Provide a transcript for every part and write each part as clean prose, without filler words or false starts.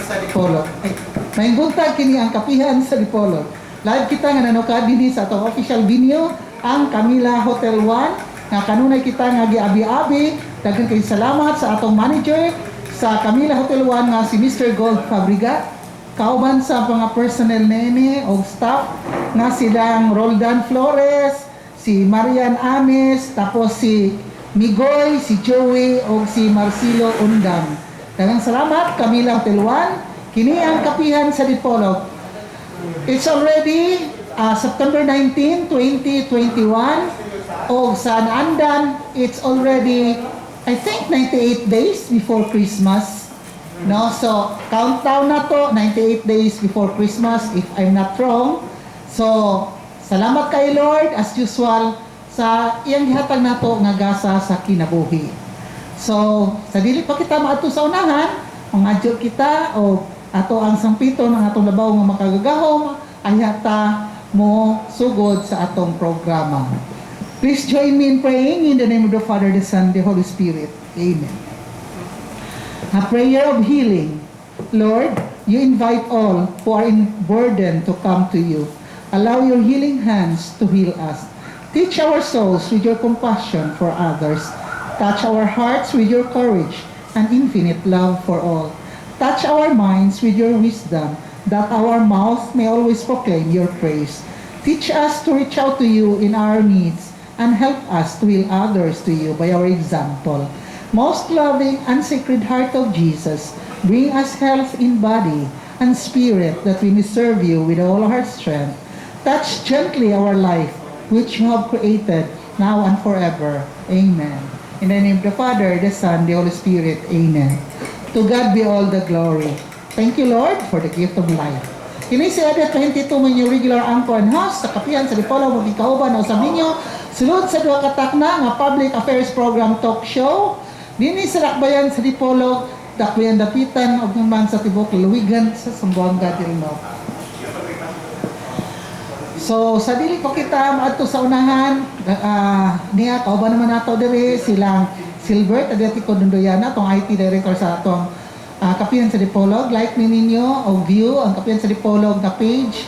sa Dipolog. May buntag kini ang kapihan sa Dipolog. Live kita nga nanukad dinhi sa atong official venue ang Camila Hotel 1 nga kanunay kita nga giabi-abi. Daghang kay salamat sa atong manager sa Camila Hotel 1 nga si Mr. Gold Fabriga. Kauban sa mga personnel nene o staff nga silang Roldan Flores, si Marian Ames, tapos si Migoy, si Joey o si Marcelo Undang. Daghang salamat Camila Hotel 1. Kini ang kapihan sa Dipolog. It's already September 19, 2021. O sa Andan, it's already, I think, 98 days before Christmas. No? So, countdown na to, 98 days before Christmas, if I'm not wrong. So, salamat kay Lord, as usual, sa iyang gihatag nato nga gasa sa kinabuhi. So, sa dili pa kita maadto sa unahan, mangadyo kita o ato ang sampito ng atong labaw nga makagagahom ay hata mo sugod sa atong programa. Please join me in praying in the name of the Father, the Son, the Holy Spirit. Amen. A prayer of healing. Lord, you invite all who are in burden to come to you. Allow your healing hands to heal us. Teach our souls with your compassion for others. Touch our hearts with your courage and infinite love for all. Touch our minds with your wisdom, that our mouth may always proclaim your praise. Teach us to reach out to you in our needs, and help us to heal others to you by our example. Most loving and sacred heart of Jesus, bring us health in body and spirit, that we may serve you with all our strength. Touch gently our life, which you have created, now and forever. Amen. In the name of the Father, the Son, the Holy Spirit. Amen. To God be all the glory. Thank you, Lord, for the gift of life. Kini si Edit 22 man yung regular anchor and host sa kapihan sa Dipolog mo gikauban o sa minyo sulod sa duha ka takna nga Public Affairs Program Talk Show dinhi sa Dakbayan sa Dipolog, Dakbayan Dapitan ug naman sa tibok Luwigan sa Zamboanga del Norte. So sa dili pa kita maadto sa unahan niya kauban naman nato diri silang Silbert Adriatico Dundoyana, itong IT Director sa itong Kapihan sa Dipolog. Like ninyo o view ang Kapihan sa Dipolog na page.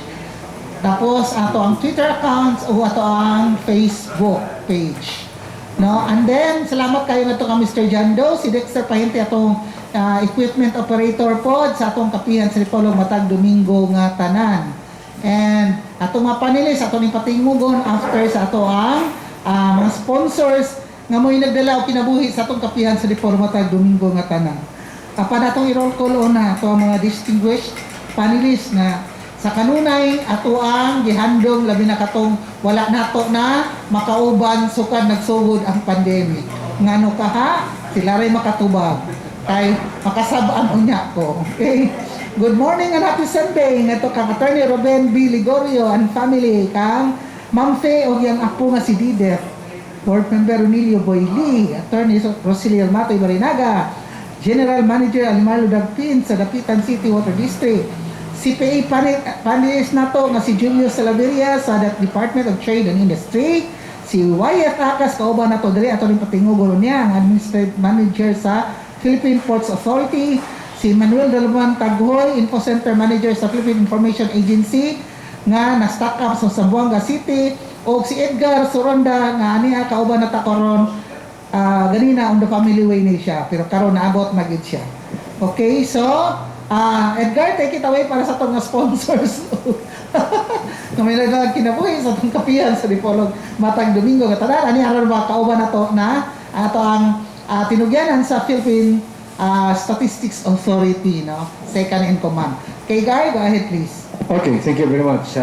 Tapos ato ang Twitter accounts o ato ang Facebook page. No? And then, salamat kayo na ito ka Mr. Jando, si Dexter Pahinte atong equipment operator po sa atong Kapihan sa Dipolog matag Domingo nga tanan. And atong mga panelis, atong ipatingugon after sa ato ang mga sponsors nga mo'y nagdala o kinabuhi sa atong kapihan sa Dipolog matag Domingo nga tanan. Apan atong i-roll call na ato ang mga distinguished panelists na sa kanunay ato ang gihandom labi na katong wala nato na makauban sukad nagsugod ang pandemic. Ngano kaha sila ray makatubag kay makasab-an unya ko. Okay. Good morning and happy Sunday ngato kang Attorney Ruben B. Ligorio and family kang Ma'am Faye o yang apo nga si Didef. Board Member Ronilio Boyli, Attorney Rosilio Matoy Barinaga, General Manager Alimarlo Dagpin sa Dapitan City Water District, CPA panelist nato nga si Julio Salaveria sa Department of Trade and Industry, si Wyatt Akas kauban nato diri ato rin patingugon niya ang Administrative Manager sa Philippine Ports Authority, si Manuel Dalman Taghoy, Info Center Manager sa Philippine Information Agency nga na-stack up sa Zamboanga City, o si Edgar Soronda nga aniya kauban na ta karon ganina on the family way ni siya pero karon naabot na gid siya. Okay, so Edgar, take it away para sa itong sponsors. Kami na kinabuhi sa itong kapihan sa Dipolog matag Domingo nga tanan ani aron ba kauban nato na ato ang tinugyanan sa Philippine Statistics Authority, no? Second in command. Okay, Guy, go ahead please. Okay, thank you very much.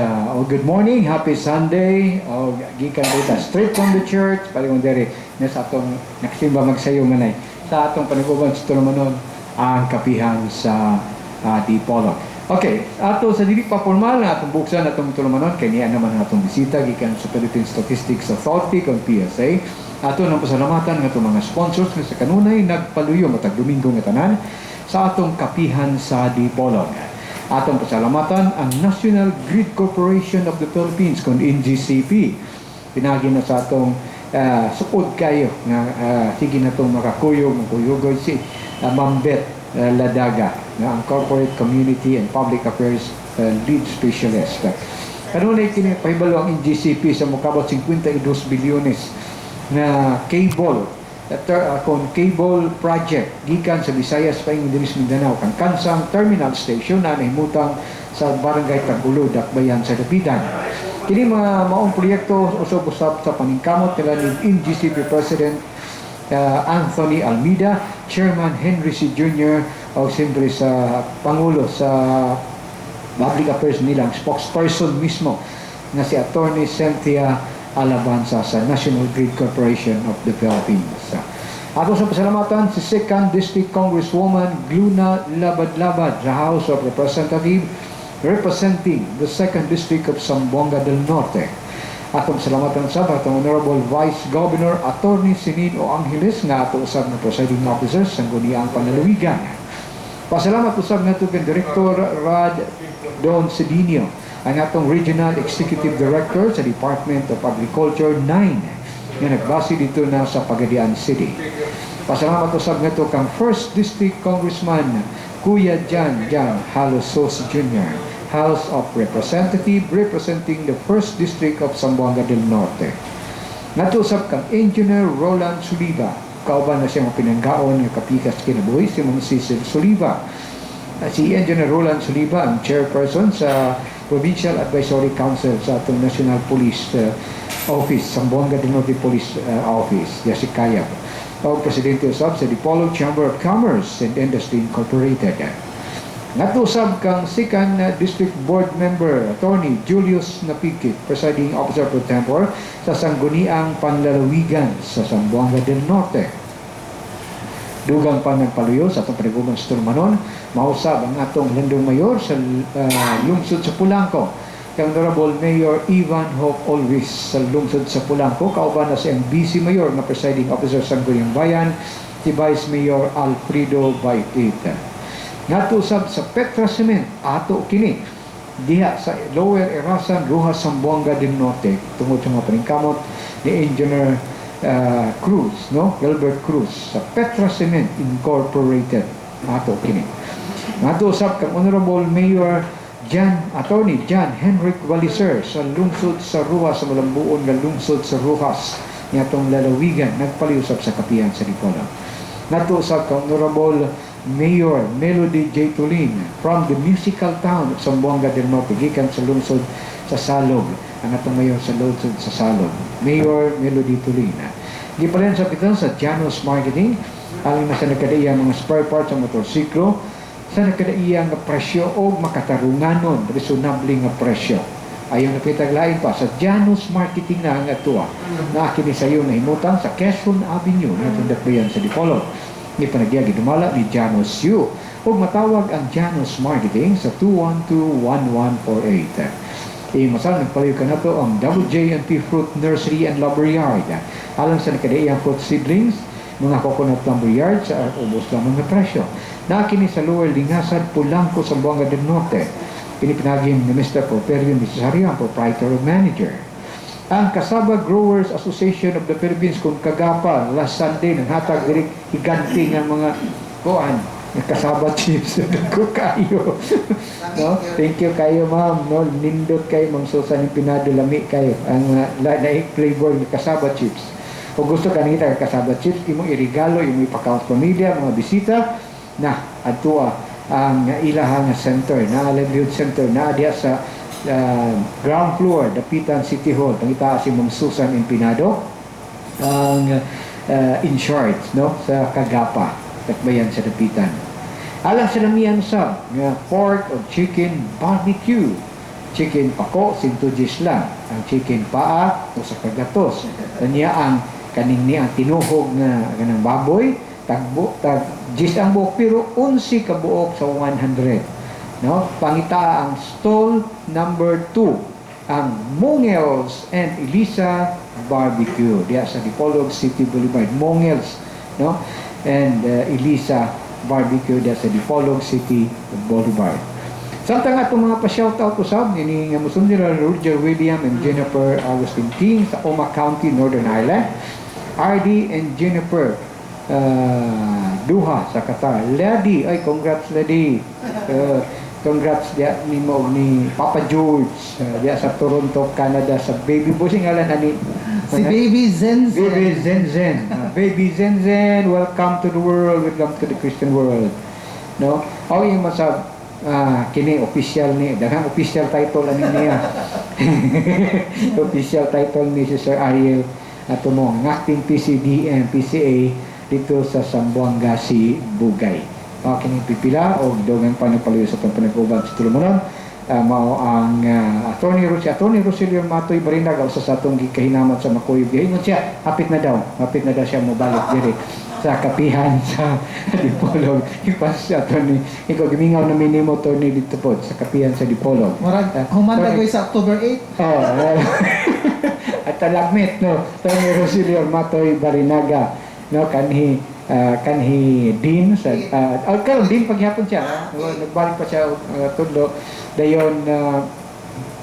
Good morning, happy Sunday. Gikan dito straight from the church. Palingon diri na sa atong nagsimba magsayo manay sa atong paniguban sa tulumanon ang kapihan sa Dipolog. Okay, ato sa dili pa formal na atong buksan atong tulumanon kay niya naman atong bisita gikan sa Philippine Statistics Authority kon PSA. Ato nang pasalamatan ng atong mga sponsors nga sa kanunay nagpaluyo matag Domingo nga tanan sa atong kapihan sa Dipolog. Atong pasalamatan ang National Grid Corporation of the Philippines kon NGCP. Pinagi na sa atong sukod kayo nga sige na itong makakuyog si Ma'am Beth Ladaga. na ang Corporate Community and Public Affairs Lead Specialist. Kanunay kini pahibalo ang NGCP sa mukabot 52 bilyones na cable cable project gikan sa Visayas paing diri sa Mindanao kang Kansang Terminal Station na nahimutang sa Barangay Tagulo, Dakbayan sa Dapitan. Kini mga maong proyekto usab-usab sa paningkamot nila ni NGCP President Anthony Almeida, Chairman Henry C. Jr. o siyempre sa Pangulo sa Public Affairs nilang spokesperson mismo na si Attorney Cynthia Alabanza sa National Grid Corporation of the Philippines. Ato sa pasalamatan si 2nd District Congresswoman Gluna Labad-Labad sa House of Representatives representing the 2nd District of Zamboanga del Norte. Atong salamatan sa atong Honorable Vice Governor Attorney Sinino Angeles nga ato usab na presiding officers sa Guniang Panlalawigan. Pasalamat usab nato kay Director Rad Don Cedinio, ang atong Regional Executive Director sa Department of Agriculture 9 na nagbase dito na sa Pagadian City. Pasalamat usab nato kang 1st District Congressman Kuya Jan Halosos Jr., House of Representative representing the 1st District of Zamboanga del Norte. Natusap kang Engineer Roland Suliva, kauban na siyang pinanggaon ng kapikas kinabuhi si Mong Cecil Suliva. Si Engineer Roland Suliva ang chairperson sa Provincial Advisory Council sa atong National Police Office, Zamboanga del Norte Police Office, Yasikayab. O Presidente usab sa Dipolog Chamber of Commerce and Industry Incorporated. Natusab kang 2nd District Board Member Attorney Julius Napikit, Presiding Officer Pro Tempore sa Sangguniang Panlalawigan sa Zamboanga del Norte. Dugang pa nagpaluyo sa atong paniguban sa Turmanon, mausab ang atong Landong Mayor sa lungsod sa Pulangco, kang Honorable Mayor Ivan Hope Olvis sa lungsod sa Pulangco, kauban na si ang BC Mayor na Presiding Officer sa Sangguniang Bayan, si Vice Mayor Alfredo Baitita. Natusab sa Petra Cement, ato kini, diha sa Lower Erasan, Rojas, Zamboanga del Norte, tungod sa mga paningkamot ni Engineer Cruz, no? Gilbert Cruz, sa Petra Cement Incorporated, ato kini. Natusab kang Honorable Mayor Attorney John Henrik Valiser sa lungsod sa Rojas, sa Malambuon nga lungsod sa Rojas, niyatong lalawigan, nagpaliusap sa kapihan sa Dipolog. Natusab kang Honorable Mayor Melody J. Tulin from the musical town of Zamboanga del Norte, gikan sa lungsod sa Salog, ang atong mayor sa lungsod sa Salog, Mayor Melody Tulin. Gipalan sa pitan sa Janus Marketing, alang na sa nagkadaiyang mga spare parts sa motorsiklo, sa nagkadaiyang nga presyo o makatarunganon, reasonable nga presyo. Ayaw napitag lain pa sa Janus Marketing na ang atua na kini sa iyo na himutang sa Quezon Avenue na tindakbayan sa Dipolog. Ni panagyagi dumala ni Janus Yu o matawag ang Janus Marketing sa 212-1148. Masal nagpalayo ka na to ang WJ&P Fruit Nursery and Lumberyard. Alang sa nakadaiyang fruit seedlings, mga coconut lumberyard sa ubos lamang na presyo. Nakini sa Lower Lingasan, Pulangco, Zamboanga del Norte. Pinipinagin ni Mr. Properio Misario, ang proprietor of manager. Ang Kasaba Growers Association of the Philippines kung kagapa last Sunday nang hatag diri higanti ng mga kuan ng Kasaba chips ko kayo. No, thank you kayo ma'am, no, nindot kayo mang susan yung pinadulami kayo ang laik flavor ng Kasaba chips. Kung gusto kanita ng Kasaba chips, imong irigalo, imong ipakaon sa pamilya, mga bisita na adtua ang ilahang center na livelihood center na diya sa ground floor, Dapitan City Hall, pangita si Ma'am Susan Empinado, ang in charge, no, sa Kagapa, Takbayan sa Dapitan. Alang sa namiyan sa pork o chicken barbecue, chicken pako, 110 lang, ang chicken paa, o sa kagatos, kanya ang kaning ni ang tinuhog na ganang baboy, tag 10 ang buok, pero 11 ka buok sa 100. No, pangita ang stall number 2, ang Mongels and Elisa Barbecue diya sa Dipolog City Boulevard. Mongels, no, and Elisa Barbecue diya sa Dipolog City Boulevard. Samtang atong mga pa-shoutout usab ini nga musun nila Roger William and Jennifer Agustin King sa Oma County, Northern Ireland. RD and Jennifer duha sa Qatar. Lady, ay congrats lady. Congrats dia ni Papa George dia sa Toronto, Canada sa baby boy sing ngalan ani Si Baby Zenzen. Baby Zenzen. Baby Zenzen, welcome to the world, welcome to the Christian world. No? O yung masab kini official ni daghang official title ani niya. Official title ni si Sir Ariel ato mo acting PCDM PCA dito sa Zamboanga si Bugay. Kini pipila o dogang panapaluyo sa panag-ubag sa tulumanon. Mao ang Attorney Rosilio Matoy Barinag sa atong gikahinamat sa Makoy. Giingon siya, hapit na daw siya mobalik diri sa kapihan sa Dipolog. Ipas siya Attorney, ikaw gimingaw na minimo Attorney dito po sa kapihan sa Dipolog. Murag humanda ko sa October 8. At talagmit no, Attorney Rosilio Matoy Barinaga no kanhi din sa karon din paghapon siya nagbalik pa siya tudlo dayon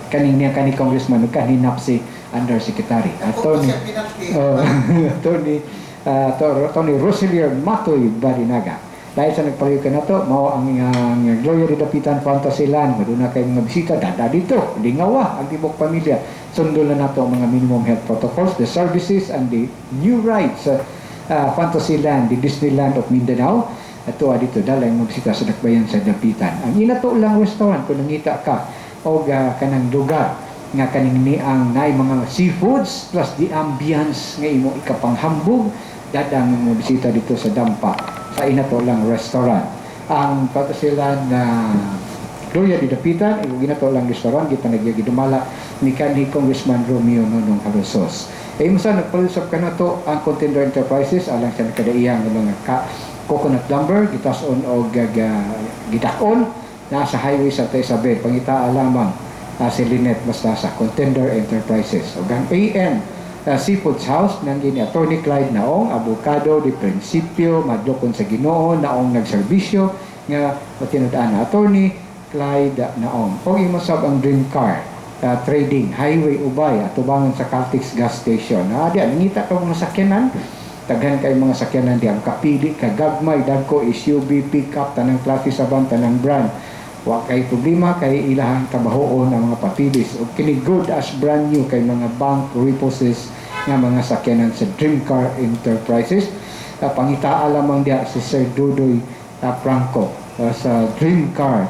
kani congressman kanhi NAPSI undersecretary Attorney Rosilio Matoy Barinaga. Dahil sa nagpalayo ka na to, mao ang Gloria de Dapitan Fantasyland, maduna kay mga bisita, dada dito, lingawa, ang tibok pamilya. Sundo na nato ang mga minimum health protocols, the services, and the new rights Fantasyland, the Disneyland of Mindanao. Ato dito dalay mo bisita sa dakbayan sa Dapitan. Ang inato lang restaurant kung nangita ka o kanang lugar nga kaning ni ang naay mga seafoods plus the ambience nga imo ikapanghambog dadang mo bisita dito sa Dampa sa inato lang restaurant. Ang Fantasyland na Gloria de Dapitan, inato lang restaurant kita nagyagidumala ni kanhi Congressman Romeo Nonong Alosos. Imsa nagpalusap ka na to ang Contender Enterprises alang sa nakadaiyang mga coconut lumber gitason o gidakon nasa highway sa Isabel pangita lamang si Lynette Bastasa Contender Enterprises o gang AM Seafoods House nang gini Attorney Clyde Naong Abogado de Principio madlokon sa Ginoo naong nagserbisyo nga matinud-an na Attorney Clyde Naong o imasab ang Dream Car Trading Highway Ubay atubangan sa Caltex gas station diya nangita ka mga sakyanan daghan kay mga sakyanan diya kapili kagagmay dagko SUV pickup tanang klase saban tanang brand wa kay problema kay ilahang trabahoon ang mga patilis o kini good as brand new kay mga bank reposes nga mga sakyanan sa Dream Car Enterprises pangita lamang diya si Sir Dudoy Franco sa Dream Car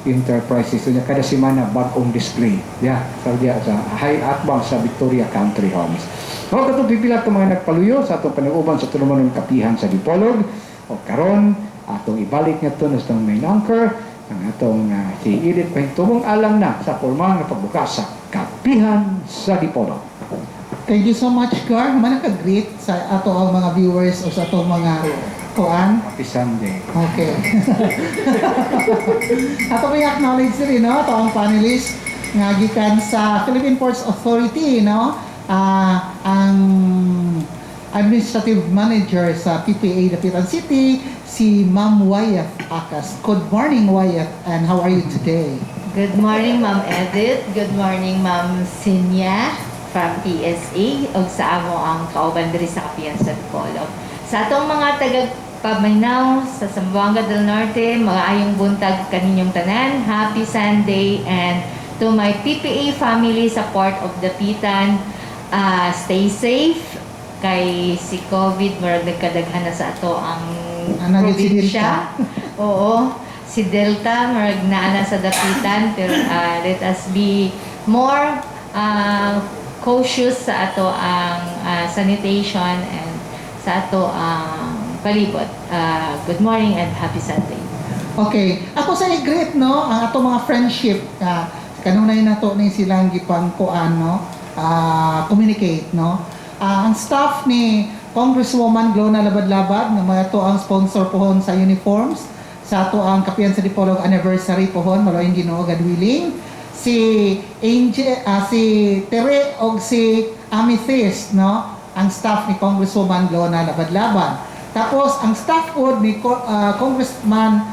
Enterprises so kada semana bagong display sa diya sa High Atbang sa Victoria Country Homes. O katong pipila ka mga nagpaluyo sa atong panag-uban sa tulumanon kapihan sa Dipolog o karon atong ibalik nga to sa main anchor ang atong si Edith Pahintubong alang na sa formal nga pagbukas sa kapihan sa Dipolog. Thank you so much, Gar. Manaka-greet sa ato ang mga viewers o sa ato mga kuan. Happy Sunday. Okay. Ato may acknowledge rin, no? Ato ang panelist nga gikan sa Philippine Ports Authority, no? Ang Administrative Manager sa PPA Dapitan City, si Ma'am Wayat Akas. Good morning, Wayat, and how are you today? Good morning, Ma'am Edith. Good morning, Ma'am Sinya from PSA o sa amo ang kauban diri sa kapihan sa Dipolog. Sa atong mga taga-paminaw sa Zamboanga del Norte, mga ayong buntag kaninyong tanan, happy Sunday, and to my PPA family sa Port of Dapitan, stay safe kay si COVID murag nagkadaghan na sa ato ang probinsya. Oo, si Delta murag naana sa Dapitan pero let us be more cautious sa ato ang sanitation and sa ato ang palibot. Good morning and happy Sunday. Okay, ako sa i-greet, no, ang ato mga friendship, kanunay na to ni silang gipang kuan, no, communicate, no. Ang staff ni Congresswoman Glona Labad-Labad nga mga to ang sponsor pohon sa uniforms sa ato ang Kapihan sa Dipolog anniversary pohon malaing Ginoo God willing si Angel si Tere og si Amethyst, no, ang staff ni Congresswoman Glona Labad-Labad. Tapos ang staff pod ni Congressman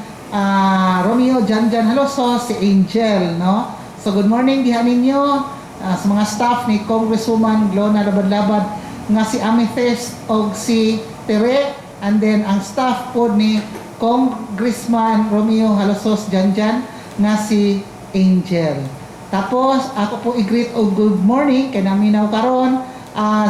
Romeo Janjan Haloso si Angel, no. So good morning diha ninyo sa mga staff ni Congresswoman Glona Labad-Labad nga si Amethyst o si Tere and then ang staff po ni Congressman Romeo Halosos Janjan nga si Angel. Tapos ako po i-greet og good morning kay naminaw karon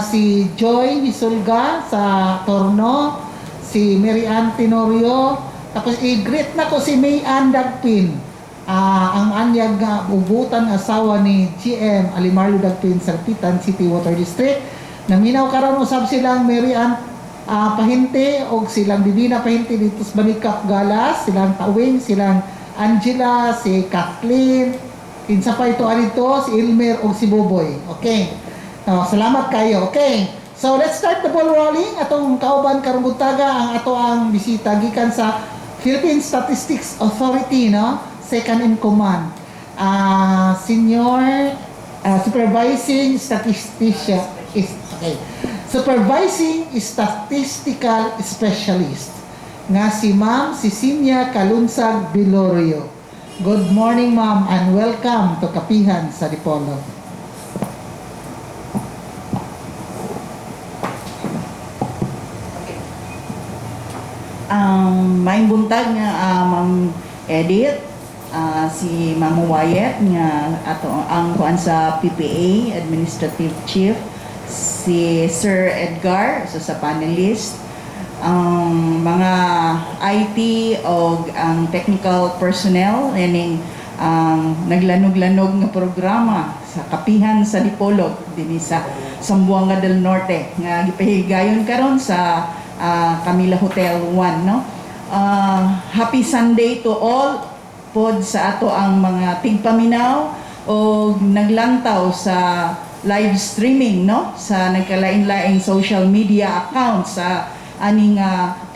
si Joy Hisulga sa Torno, si Mary Ann Tenorio, tapos i-greet na ko si May Ann Dagpin, ang anyag nga ubutan asawa ni GM Alimarlo Dagpin sa Pitan City Water District. Naminaw karon usab silang Mary Ann Pahinti o silang Divina Pahinti dito sa Banikap Galas, silang Tawing, silang Angela, si Kathleen, kinsa pa ito alito, si Ilmer o si Boboy. Okay. Salamat kayo. Okay. So let's start the ball rolling. Atong kauban karong buntaga ang ato ang bisita gikan sa Philippine Statistics Authority, no? Second in command. Senior Supervising Statistician Supervising Statistical Specialist nga si Ma'am Cecilia Calunsag Bilorio. Good morning, Ma'am, and welcome to Kapihan sa Dipolog. May buntag nga Ma'am Edith, si Ma'am Wyatt nga ato ang kuan sa PPA Administrative Chief, si Sir Edgar sa panelist, ang mga IT o ang technical personnel ining naglanog-lanog nga programa sa Kapihan sa Dipolog dinhi sa Zamboanga del Norte nga gipahigayon karon sa Camila Hotel 1, no? Happy Sunday to all pod sa ato ang mga tigpaminaw o naglantaw sa live streaming, no, sa nagkalain-laing social media accounts sa aning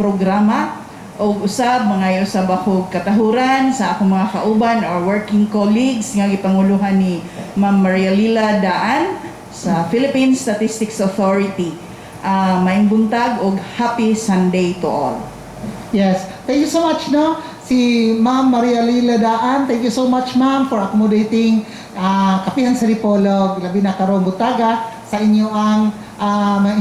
programa o usab mga usab ako katahuran sa akong mga kauban or working colleagues nga gipanguluhan ni Ma'am Maria Lila Daan sa Philippine Statistics Authority. Maayong buntag og happy Sunday to all. Yes, thank you so much, no? Si Ma'am Maria Lila Daan, thank you so much, Ma'am, for accommodating Kapihan sa Dipolog, labi na karong butaga sa inyo ang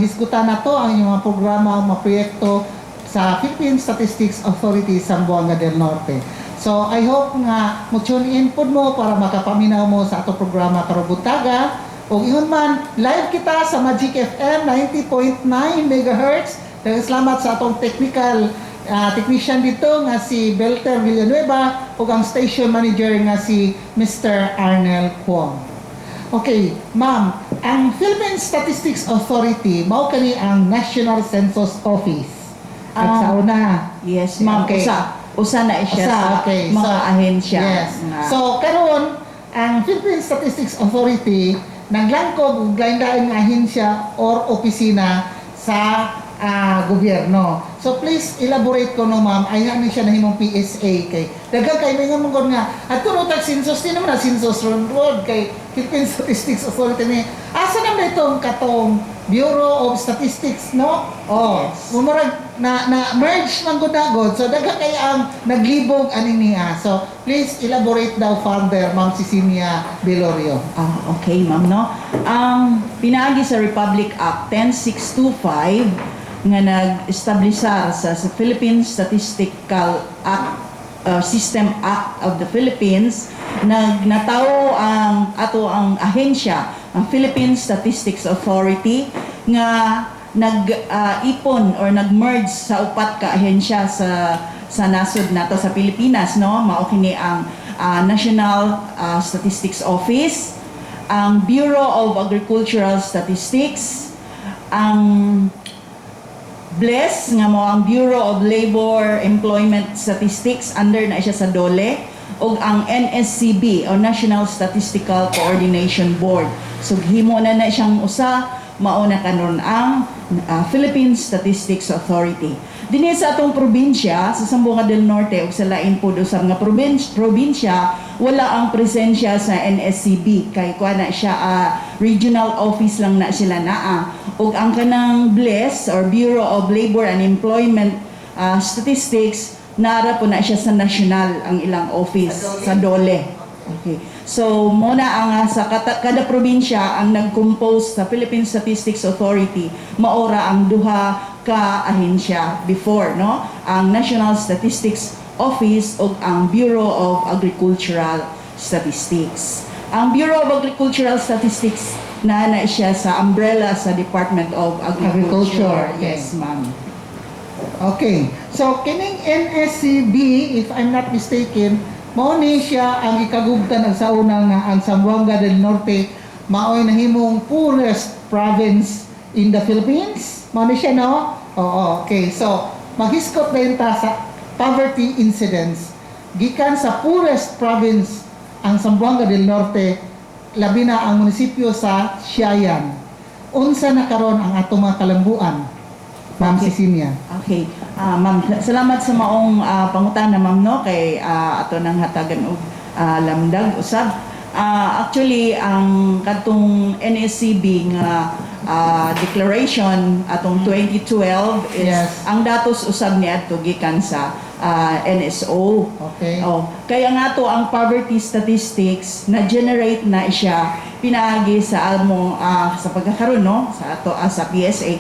hisgutan na to, ang inyong mga programa, mga proyekto sa Philippine Statistics Authority sa Zamboanga del Norte. So, I hope nga mo-tune in po mo para makapaminaw mo sa ato programa karong butaga. O ihon man, live kita sa Magic FM 90.9 MHz. Dahil salamat sa atong technical technician dito nga si Belter Villanueva o ang station manager nga si Mr. Arnel Kwong. Okay, Ma'am, ang Philippine Statistics Authority mao kani ang National Census Office. At sa una, Yes, ma'am. Okay. Usa na siya sa okay. mga ahensya. Yes. nga. So, karon ang Philippine Statistics Authority naglangkob og lain-lain nga ahensya or opisina sa gobyerno. So please elaborate ko no, ma'am. Ayan ni siya na himong PSA kay daghang kay mga mong nga ato no tag census din naman na census road kay Philippine Statistics Authority ni asa na itong katong Bureau of Statistics, no? Oh, Yes. mumurag na merge man gud na god. So daghang kay ang naglibog ani niya. So please elaborate daw further, Ma'am Cecilia Bilorio. Okay, ma'am, no? Ang pinaagi sa Republic Act 10625 nga nag-establisar sa Philippine Statistical Act, System Act of the Philippines, natawo ang ato ang ahensya, ang Philippine Statistics Authority, nga nag-ipon or nag-merge sa upat ka ahensya sa nasod nato sa Pilipinas, no? Mao kini ang National Statistics Office, ang Bureau of Agricultural Statistics, ang BLES nga mo ang Bureau of Labor Employment Statistics, under na siya sa DOLE, o ang NSCB o National Statistical Coordination Board. So himo na siyang usa, mauna kanon ang Philippine Statistics Authority. Dinhi sa atong probinsya sa Zamboanga del Norte ug sa lain po usab nga probinsya wala ang presensya sa NSCB kay kuha na siya regional office lang na sila naa. Ug ang kanang BLES or Bureau of Labor and Employment Statistics nara po na siya sa national ang ilang office sa DOLE. Okay. So muna ang sa kada probinsya ang nag-compose sa Philippine Statistics Authority maora ang duha ka ahensya before, no? Ang National Statistics Office o ang Bureau of Agricultural Statistics. Ang Bureau of Agricultural Statistics na siya sa umbrella sa Department of Agriculture. Agriculture, okay. Yes, ma'am. Okay. So, kining NSCB, if I'm not mistaken, mao ni siya ang ikagugtan sa unang nga ang Zamboanga del Norte maoy nahimong poorest province in the Philippines. Mao ni siya, no? Oo, okay. So, maghiskot din ta sa poverty incidence. Gikan sa poorest province ang Zamboanga del Norte, labi na ang munisipyo sa Siayan. Unsa na karon ang atong mga kalambuan? Ma'am Okay. Cecilia. Okay. Ma'am, salamat sa maong pangutana, ma'am, no? Kay ato nang hatagan og lamdag usab. Actually, ang katong NSCB nga declaration atong 2012 is Yes. ang datos usab niadto gikan sa NSO. Okay. Kaya nga to ang poverty statistics na generate na siya pinaagi sa among sa pagkakaroon, no, sa ato sa PSA.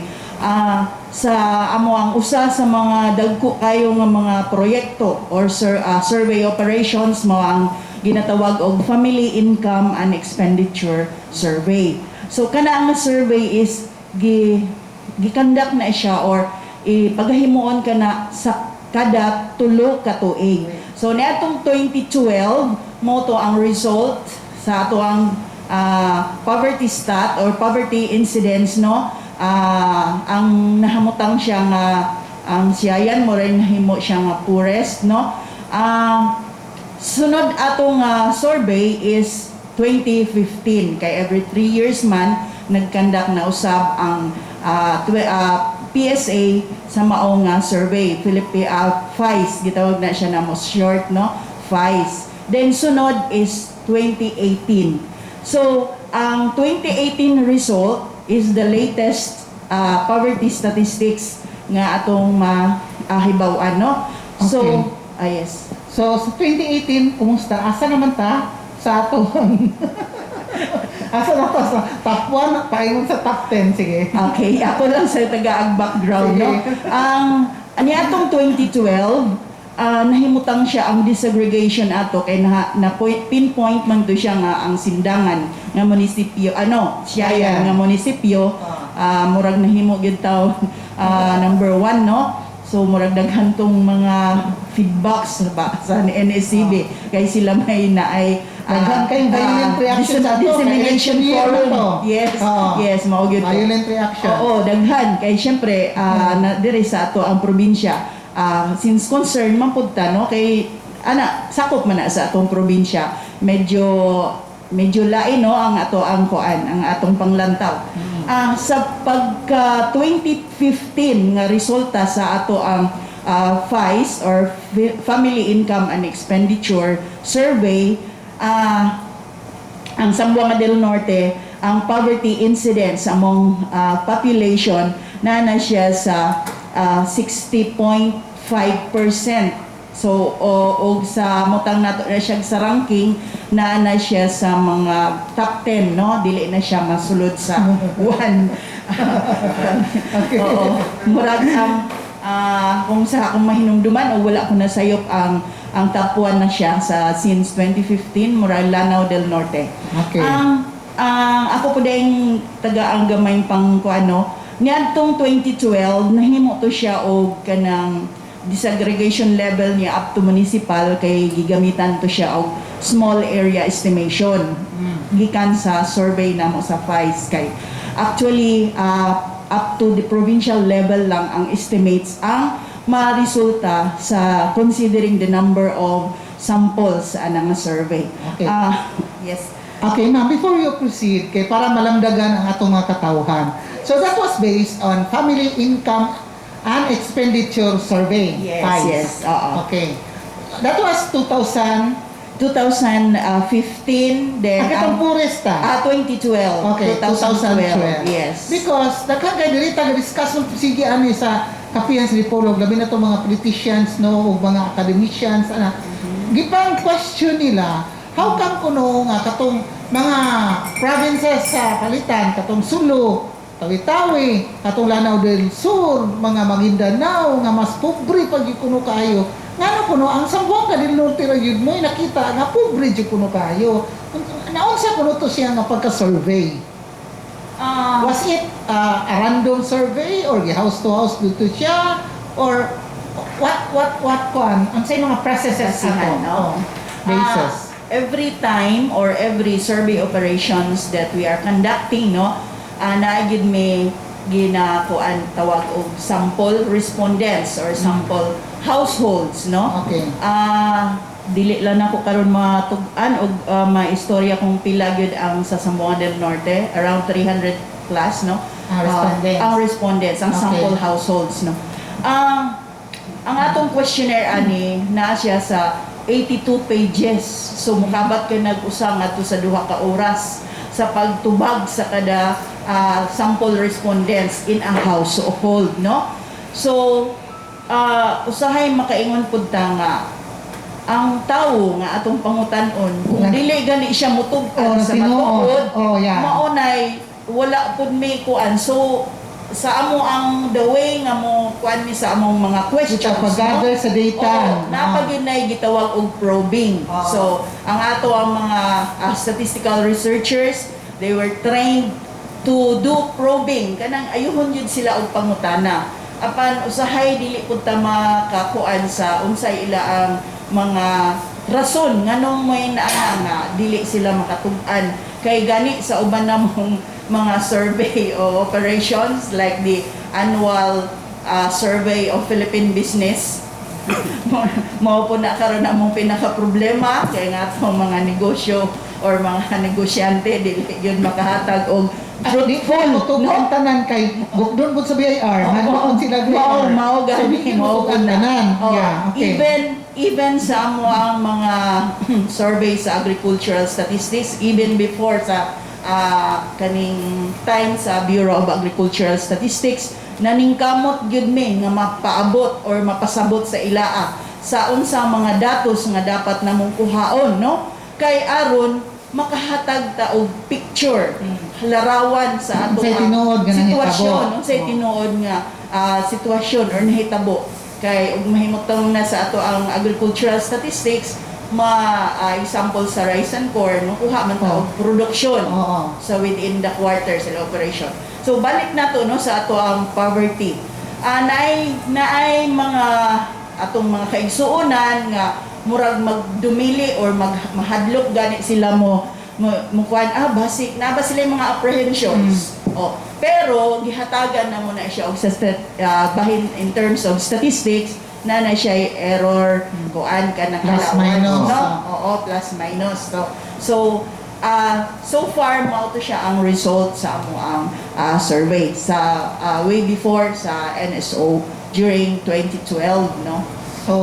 Sa amo ang usa sa mga dagko kayo nga mga proyekto or survey operations mo ang ginatawag og Family Income and Expenditure Survey. So kana ang survey is gikandak na siya or ipagahimuon kana sa kada tulo ka tuig. So niadtong 2012 mo to ang result sa ato ang poverty stat or poverty incidence, no. Ang nahamutang siya nga ang Siayan mo rin nahimo siya nga poorest, no. Sunod atong survey is 2015 kay every 3 years man nagkandak na usab ang PSA sa mao nga survey FICE gitawag na siya na mo short, no, FICE. Then sunod is 2018. So ang 2018 result is the latest poverty statistics nga atong mahibaw-an, no. So yes. So, sa 2018, kumusta? Asa naman ta sa atong asa na ta sa top 1, paingon sa top 10, sige. Okay, ako lang sa taga-ag background, no. Ang ani atong 2012, nahimutang siya ang disaggregation ato kay pinpoint man to siya nga ang Sindangan nga munisipyo, Siayan nga munisipyo, murag nahimo gyud taw number 1, no. So murag daghan tong mga feedbacks ba sa NSCB kay sila may naay Daghan kayong violent reaction sa ato, dissemination kay election year forum. na to. Yes, Oo. yes, mao gyud. Violent reaction. Oo, daghan kay syempre na diri sa ato ang probinsya. Since concern man pud ta, no, kay sakop man na sa atong probinsya. Medyo lain, no, ang atong panglantaw. Sa pagka 2015 nga resulta sa ato ang FICE or Family Income and Expenditure Survey, ang Zamboanga del Norte, ang poverty incidence among population na siya sa 60.5%. So og sa mutang nato na siya sa ranking na siya sa mga top 10, no, dili na siya masulod sa 1. Okay. Oo, murag kung mahinumduman o wala ko nasayop ang top 1 na siya sa since 2015 murag Lanao del Norte. Okay. Ako po ding taga ang gamay pang kuano niadtong 2012 nahimo to siya og kanang disaggregation level niya up to municipal kay gigamitan to siya og small area estimation gikan sa survey namo sa FICE kay actually up to the provincial level lang ang estimates ang maresulta sa considering the number of samples sa anang survey. Okay. Yes. Okay, ma'am, before you proceed, kay para malamdagan ang atong mga katawhan. So that was based on Family Income and Expenditure Survey. Yes, FICE. yes, oo. Okay. That was 2015 then Ang poorest ta. 2012. Okay, 2012. Yes. Because daghan kay dili taga-discuss ng sige ani sa kapihan sa Dipolog, labi na to mga politicians, no, o mga academicians, gipang question nila, how come kuno nga katong mga provinces sa palitan, katong Sulu, Tawi-Tawi, katong Lanao del Sur, mga Maguindanao, nga mas pobre pag kuno kayo. Ngano kuno ang Zamboanga del Norte ra yun mo nakita nga pobre jud kuno kayo. Naunsa kuno to siya nga pagka-survey? Was it a random survey or house to house dito siya or what kuan? Ang say mga processes Basihan, ito? no? Basis. Every time or every survey operations that we are conducting, no, na gid may ginakuan tawag og sample respondents or sample households, no? Okay. Dili lang ako karon matug-an og maistorya kung pila gyud ang sa Zamboanga del Norte, around 300 plus, no? Respondents. Ang respondents, ang Okay. sample households, no? Ang atong questionnaire ani na siya sa 82 pages. So mukabat ka nag-usa ngadto sa duha ka oras sa pagtubag sa kada sample respondents in a household, no? So usahay makaingon pud ta nga ang tawo nga atong pangutan-on kung dili gani siya mutug-an sa matuod, maunay wala pud may kuan. So sa amo ang the way nga mo kuan ni sa among mga questions, Pag-gather sa data. napaginay gitawag og probing. So ang ato ang mga statistical researchers, they were trained to do probing, kanang ayuhon yun sila og pangutana apan usahay dili pud ta makakuan sa unsay ila ang mga rason nganong may naa nga dili sila makatug-an kay gani sa uban namong mga survey o operations like the annual survey of Philippine business. Mao po na karon among pinaka problema kay nga atong mga negosyo or mga negosyante dili yun makahatag og Fruitful, ito no? ang tanan kay doon po sa BIR, nanoon sila Mao gani, mao ang tanan. Oh, Yeah, okay. even sa amo ang mga survey sa agricultural statistics, even before sa kaning time sa Bureau of Agricultural Statistics, naningkamot gyud mi nga mapaabot or mapasabot sa ilaa sa unsa mga datos nga dapat namong kuhaon, no? Kay aron makahatag ta og picture, larawan sa ato Unsay tinuod nga sitwasyon, nahitabo. unsay tinuod nga sitwasyon or nahitabo. Kay ug mahimutong na sa ato ang agricultural statistics, example sa rice and corn, makuha man ta og produksyon. Oo. So within the quarter sa operation. So balik na to no sa ato ang poverty. Naay mga atong mga kaigsuonan nga murag magdumili or mahadlok gani sila mo kuan basic na ba sila yung mga apprehensions. Pero gihatagan na mo na siya og bahin in terms of statistics na siya error kuan ka ng Plus minus. no? Oo, plus minus. So so far mao to siya ang result sa amo ang survey sa way before sa NSO during 2012, no? So,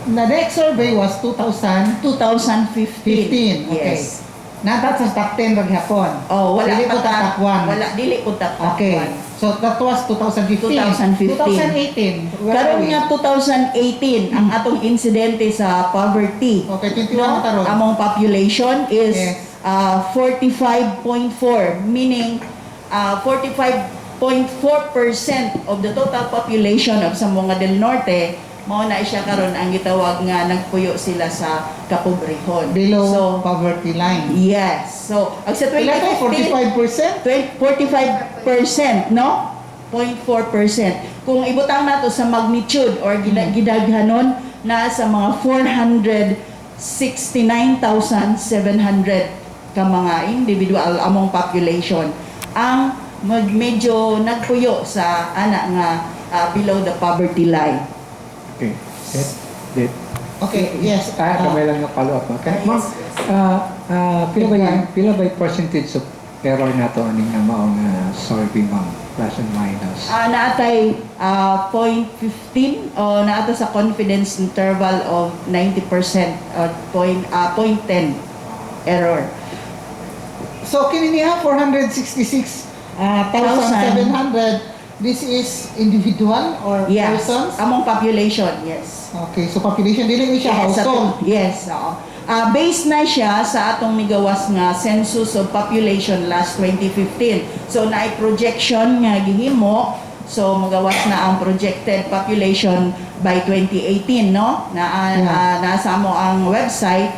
the next survey was 2015. 2015. Okay. Yes. Natat sa top 10 maghapon. Oh, wala Dili pa po top 1. Wala dili po top 1. Okay. So, that was 2015. 2015. 2018. Where are Karon we? nga 2018 ang atong insidente sa poverty. Okay, 21 taron. Among population is Yes. 45.4, meaning 45.4% of the total population of Zamboanga del Norte mao na siya karon ang gitawag nga nagpuyo sila sa kapobrehon. Below So, poverty line. yes. So, ang sa Pila to? 2015, 45%? 45%, no? 0.4%. Kung ibutang nato sa magnitude or gidaghanon na sa mga 469,700 ka mga individual among population ang medyo nagpuyo sa ana nga below the poverty line. Okay. That. Okay, yes. Kamay lang na follow-up. Okay. Ma'am, pila ba yung percentage of error na to aning nga maong survey, ma'am? Plus and minus. Naatay 0.15 o naata sa confidence interval of 90% or 0.10 error. So, kini niya 466,700. This is individual or Yes, persons? among population, yes. Okay, so population dili ni siya Yes, household. yes, oo. based na siya sa atong migawas nga census of population last 2015. So naay projection nga gihimo. So magawas na ang projected population by 2018, no? Nasa mo ang website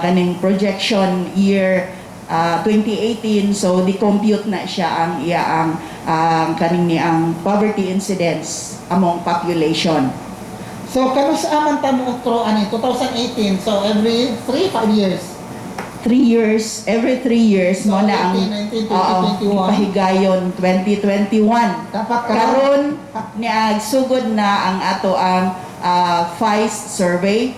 kaning projection year 2018. So di-compute na siya ang kaning ni ang poverty incidence among population. So, kanusa man tamo utro ani 2018. So, every 3-5 years. 3 years, every 3 years mo So, na ang 2019, 2021. ipahigayon 2021. Dapat Karon ni sugod na ang ato ang FICE survey.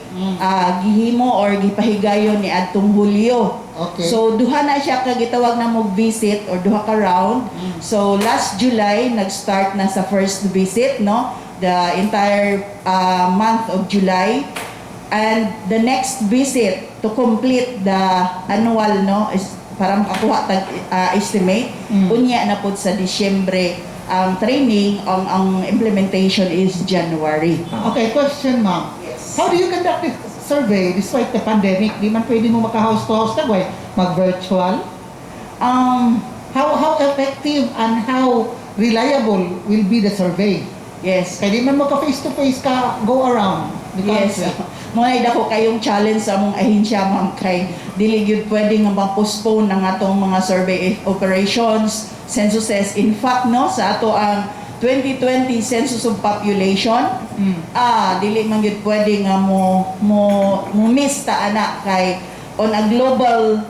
Gihimo or gipahigayon ni adtong Hulyo. Okay. So duha na siya ka gitawag na mo visit or duha ka round. So last July nag-start na sa first visit, no? The entire month of July, and the next visit to complete the annual, no, is para makakuha tag estimate unya na pud sa Disyembre ang training. Ang implementation is January. Okay, question, ma'am. Yes. How do you conduct this survey despite the pandemic? Di man pwede mo maka-house to house na boy, mag-virtual. How effective and how reliable will be the survey? Yes. Kaya di man mo ka face to face ka go around the Yes. country. Mga dako kayong challenge sa among ahensya, ma'am, kay dili gyud pwede nga ma-postpone ang atong mga survey operations, censuses. In fact, no, sa ato ang 2020 census of population, dili man gyud pwede nga mo miss ta ana kay on a global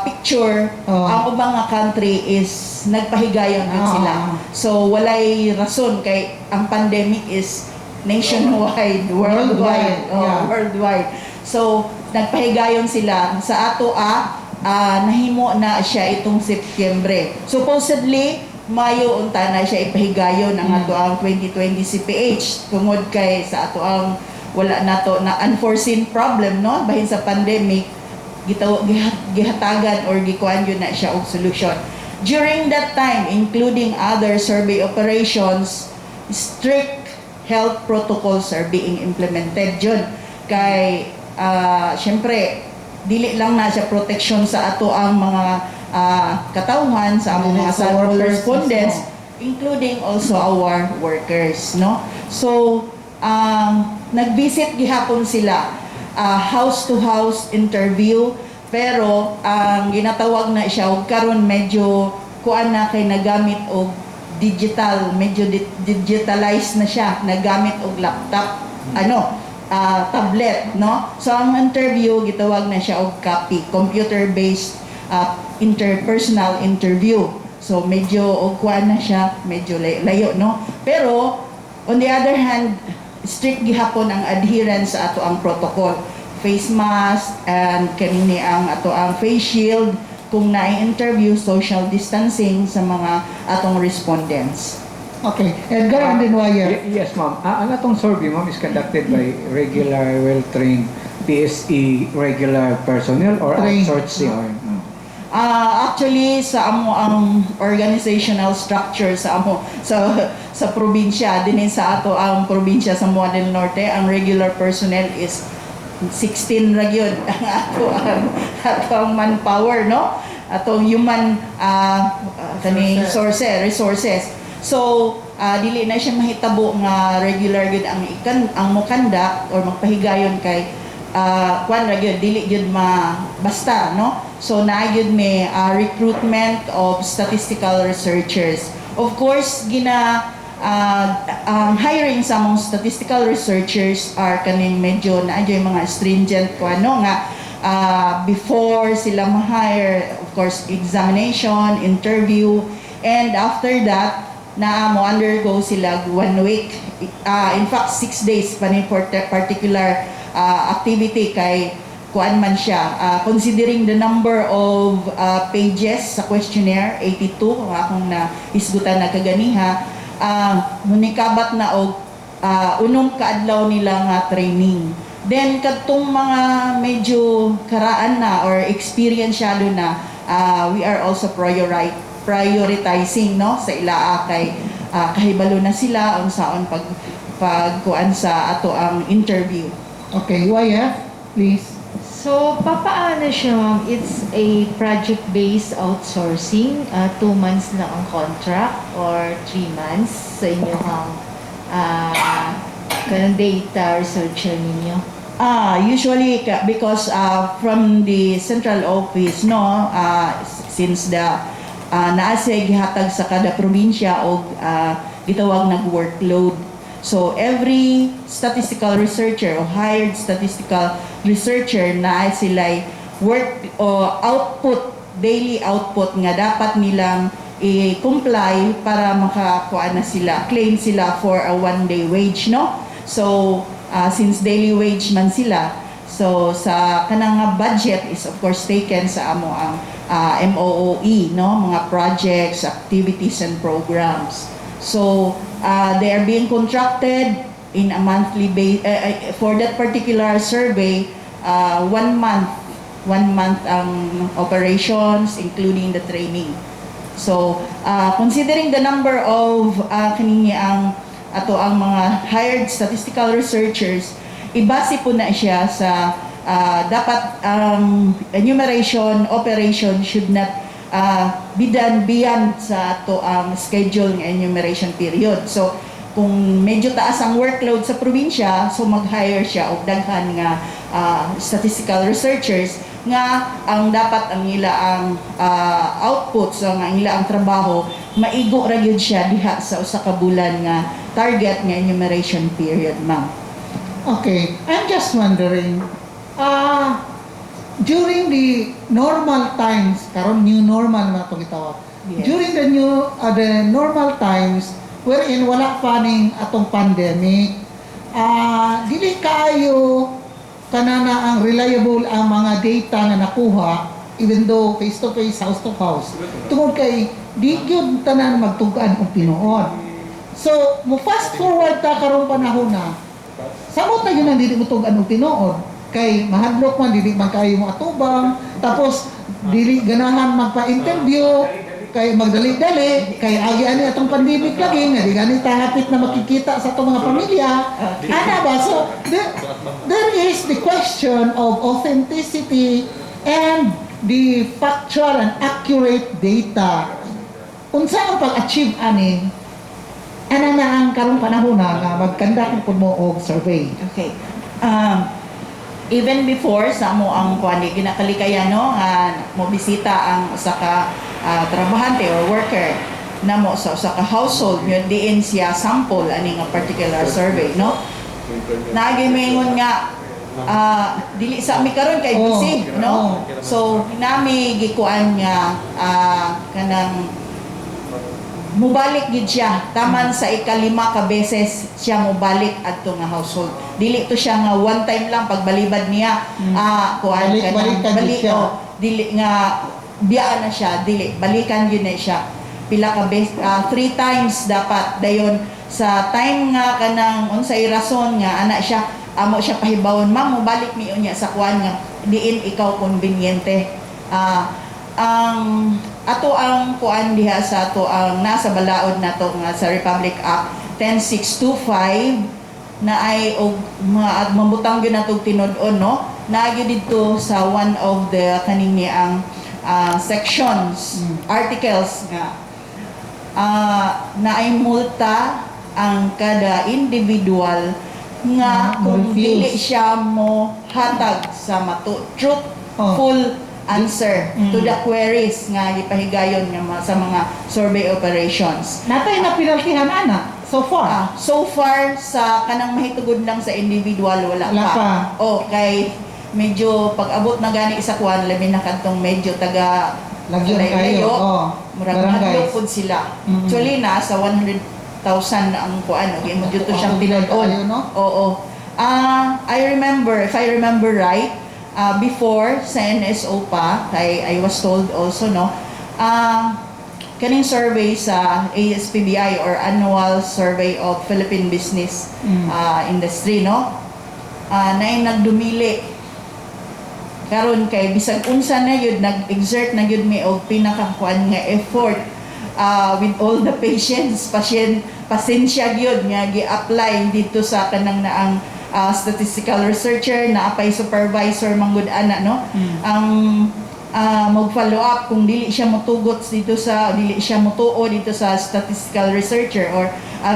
picture, ang ubang nga country is nagpahigayon gyud sila. So walay rason kay ang pandemic is nationwide, worldwide. Yeah. Worldwide. So nagpahigayon sila sa ato nahimo na siya itong Setyembre. Supposedly Mayo unta na siya ipahigayon ang ato ang 2020 CPH tungod kay sa ato ang wala nato na unforeseen problem, no, bahin sa pandemic gihatagan or gikuan yun na siya og solution. During that time, including other survey operations, strict health protocols are being implemented yun. Kay, syempre, dili lang na siya protection sa ato ang mga katauhan, sa among mga sample respondents, including also our workers, no? So, nag-visit gihapon sila, house-to-house interview, pero ang ginatawag na siya og karon medyo kuan na kay nagamit og digital, medyo digitalized na siya, nagamit og laptop, tablet, no? So ang interview gitawag na siya og copy, computer-based interpersonal interview. So medyo og kuan na siya, medyo layo, no? Pero on the other hand, strict gihapon ang adherence sa ato ang protocol. Face mask and kanini ang ato ang face shield kung na-interview, social distancing sa mga atong respondents. Okay. Edgar and Denwire. Yes, ma'am. Ang atong survey, ma'am, is conducted by regular, well-trained PSE regular personnel or Trained. outsourcing? Actually sa amo ang organizational structure sa amo sa probinsya dinhi sa ato ang probinsya sa Sambuanga del Norte, ang regular personnel is 16 ra gyud ang ato ang manpower, no, atong human resources. So dili na siya mahitabo nga regular gyud ang mo conduct or magpahigayon kay kwan ra gyud dili gyud basta, no. So na gyud may recruitment of statistical researchers. Of course hiring sa mga statistical researchers are kaning medyo na mga stringent ko nga before sila ma-hire, of course examination, interview, and after that na mo undergo sila 1 week, in fact 6 days pa ni particular activity kay kuan man siya, considering the number of pages sa questionnaire, 82 akong na isgutan na kaganiha, munikabat na og unong kaadlaw nila nga training. Then katong mga medyo karaan na or experiensyado na, we are also prioritizing, no, sa ilaa kay kahibalo na sila unsaon pagkuan sa ato ang interview. Okay, YF, please. So, papaano siya, ma'am? It's a project-based outsourcing. 2 months lang ang contract or 3 months sa inyong kanang data researcher ninyo. Usually because from the central office, no, since the naasay gihatag sa kada probinsya o gitawag nag workload. So every statistical researcher o hired statistical researcher na sila work o output, daily output nga dapat nilang i-comply para makakuha na sila, claim sila for a 1-day wage, no? So since daily wage man sila, so sa kanang budget is of course taken sa amo ang MOOE, no, mga projects, activities and programs. So they are being contracted in a monthly for that particular survey. 1 month ang operations including the training. So considering the number of kanini ang ato ang mga hired statistical researchers, ibase po na siya sa dapat enumeration operation should not be done beyond sa ato ang schedule ng enumeration period. So kung medyo taas ang workload sa probinsya, so mag-hire siya og daghan nga statistical researchers nga ang dapat ang ila ang output so nga ila ang trabaho maigo ra gyud siya diha sa usa ka bulan nga target nga enumeration period, ma'am. Okay, I'm just wondering, during the normal times, karon new normal na itong itawag. Yes. During the normal times, wherein wala pa ning atong pandemic, dili kaayo kanana ang reliable ang mga data na nakuha, even though face to face, house to house. Tungod kay di gyud tanan magtugan og tinuod. So, mo fast forward ta karong panahon na, samot na yun ang dili mo tugan og tinuod. Kay mahadlok man, dili man kayo mo atubang, tapos dili ganahan magpa-interview, kay magdali-dali, kay agi ani atong pandemic lagi, nga di gani ta hapit na makikita sa atong mga pamilya. Ana ba? So, there is the question of authenticity and the factual and accurate data. Unsa ang pag-achieve ani? Ana na ang karong panahon na nga mag-conduct pud mo og survey. Okay. Even before sa mo ang kuani ginakalikayan, no, mo bisita ang usa ka trabahante or worker na mo sa usa ka household yun diin siya sample ani nga particular survey, no. Nagimingon nga dili sa mi karon kay busy, no. So nami gikuan nga kanang mubalik gid siya taman sa ikalima ka beses siya mubalik adto nga household. Dili to siya nga one time lang pagbalibad niya kuan Balik siya. dili nga biyaan na siya, dili balikan gyud na siya pila ka beses 3 times dapat dayon sa time nga kanang unsay rason nga ana siya amo siya pahibawon, ma'am mubalik mi unya sa kuan nga diin ikaw konbinyente. Ang ato ang kuan diha sa ato ang nasa balaod nato nga sa Republic Act 10625 na ay og mabutang gyud nato tinud-on, no, naagyo didto sa one of the kanini ang sections articles nga na ay multa ang kada individual nga kung dili siya mo hatag sa truthful answer to the queries nga gipahigayon nga sa mga survey operations. Natay na pinaltihan ana so far. So far sa kanang mahitugod lang sa individual wala pa. Kay medyo pag-abot na gani sa kuan labi na kadtong medyo taga Lagyo kayo. murag hadlok pud sila. Actually na sa 100,000 ang kuan okay mo dito siyang tinud-on. Oo. I remember, if I remember right, before sa NSO pa, I was told also, no, kaning survey sa ASPBI or Annual Survey of Philippine Business Industry, no, na nagdumili karon kay bisag unsa na yun nag-exert na yun may og pinakakuan nga effort with all the pasensya gyud nga gi-apply dito sa kanang naang statistical researcher na apay supervisor manggod ana no. Ang mag-follow up kung dili siya motugot dito sa dili siya motuo dito sa statistical researcher or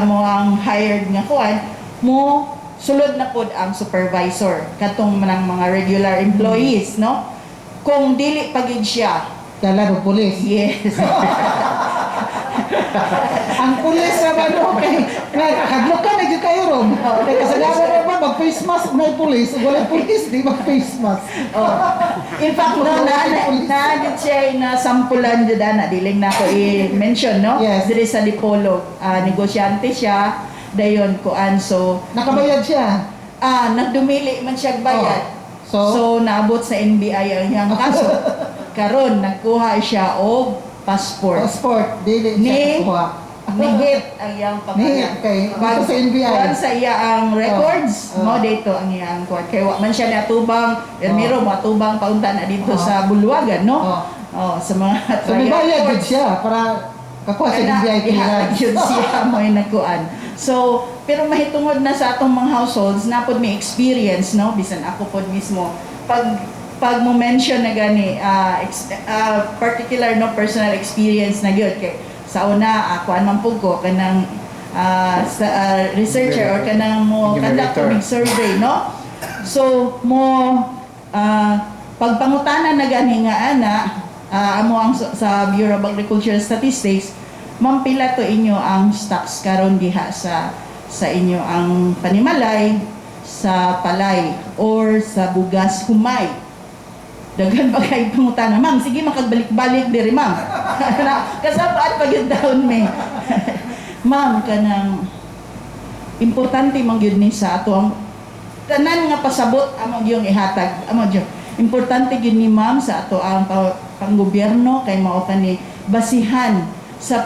mo ang hired nga kuan mo sulod na pod ang supervisor katong manang mga regular employees no kung dili pagid siya Kala ng pulis. yes Ang pulis naman no, kay kadlok ka na kayo ron. Kaya kasagaran naman, mag-face mask na pulis. Wala pulis, di mag-face mask. oh. In fact no na siya na sampulan jud na diling na ko i-mention no Yes. diri sa Dipolog negosyante siya dayon kuan so Nakabayad siya. nagdumili man siya bayad. So, naabot sa NBI ang iyang kaso. Karon nagkuha siya og passport. passport, dili Ni- siya kuha. Nihit ang iyang Nihit kay- Pag dito sa NBI. kuwan sa iya ang records, Oh. mo dito ang iyang kuwan. Kaya wa man siya natubang, Ermiro matubang paunta na dito Oh. sa Bulwagan, no? Oh. Oh, sa mga So, may trial bayad din courts. siya para kakuha sa Kana, NBI clearance. yun siya mo yung nagkuan. So, pero mahitungod na sa atong mga households, napod may experience, no? Bisan ako pod mismo. Pag mo mention na gani, particular no personal experience na gyud kay sa una, kuan man pud ko kanang researcher or kanang mo conduct Enumerator. big survey, no? So, mo pagpangutanan na gani nga ana, amo ang sa Bureau of Agricultural Statistics, mampila to inyo ang stocks karon diha sa inyo ang panimalay, sa palay or sa bugas humay. Daghan pa kay pangutana, ma'am, sige makagbalik-balik diri ma'am. Kasabaan pag yung down me. Ma'am, kanang importante man gyud ni sa ato ang tanan nga pasabot amo gyung ihatag. Amo gyud. Importante gyud ni ma'am sa ato ang panggobyerno kay mao ni basihan sa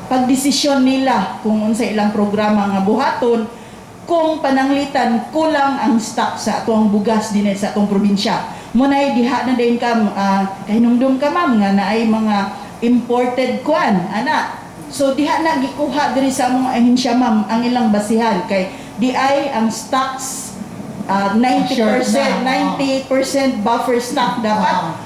pagdesisyon nila kung unsa ilang programa nga buhaton kung pananglitan kulang ang stock sa atong bugas din sa atong probinsya. Munay diha na din ka kahinumdum ka ma'am nga naay mga imported kuan ana. So diha na gikuha diri sa among ahensya ma'am ang ilang basihan kay di ay ang stocks 90% Short na. 90% buffer stock dapat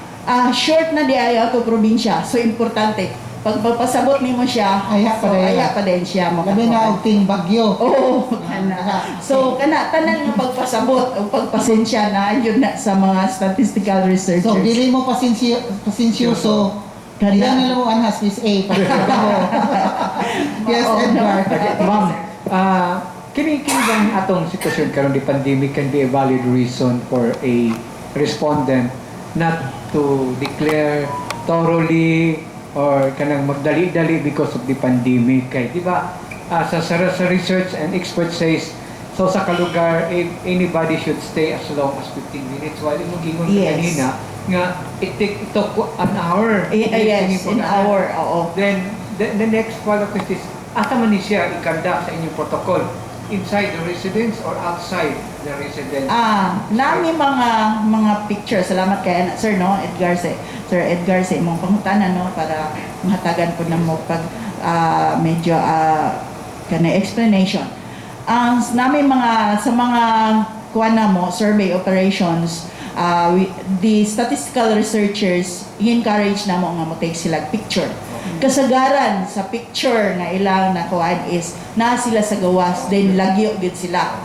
short na di ay ato probinsya. So importante pag papasabot nimo siya, Aya pa so, din. aya pa din siya mo. Labi na og ting bagyo. Oo, kana. So, tanan nga pagpasabot o pagpasensya na yun na sa mga statistical researchers. So, dili mo pasensyoso. Kana. Diyan nila mo anhas Miss A. Pagkakaho. Yes, Oo. Edgar. Ma'am, kini bang atong sitwasyon karon di pandemic can be a valid reason for a respondent not to declare thoroughly or kanang magdali-dali because of the pandemic kay di ba sa research and expert says so sa kalugar if anybody should stay as long as 15 minutes while mo gingon Yes. kanina nga it took an hour. Yes, an hour, oo. Then the next part of it is asa man ni siya i-conduct sa inyong protocol inside the residence or outside the residence? Nami mga picture. Salamat kay Sir Sir Edgar sa imong pangutana no para mahatagan po na mo pag medyo kana explanation. Nami sa mga kuana mo survey operations the statistical researchers encourage na mo nga mo take sila picture. Kasagaran sa picture nga ilang nakuan is na sila sa gawas then lagyo gid sila.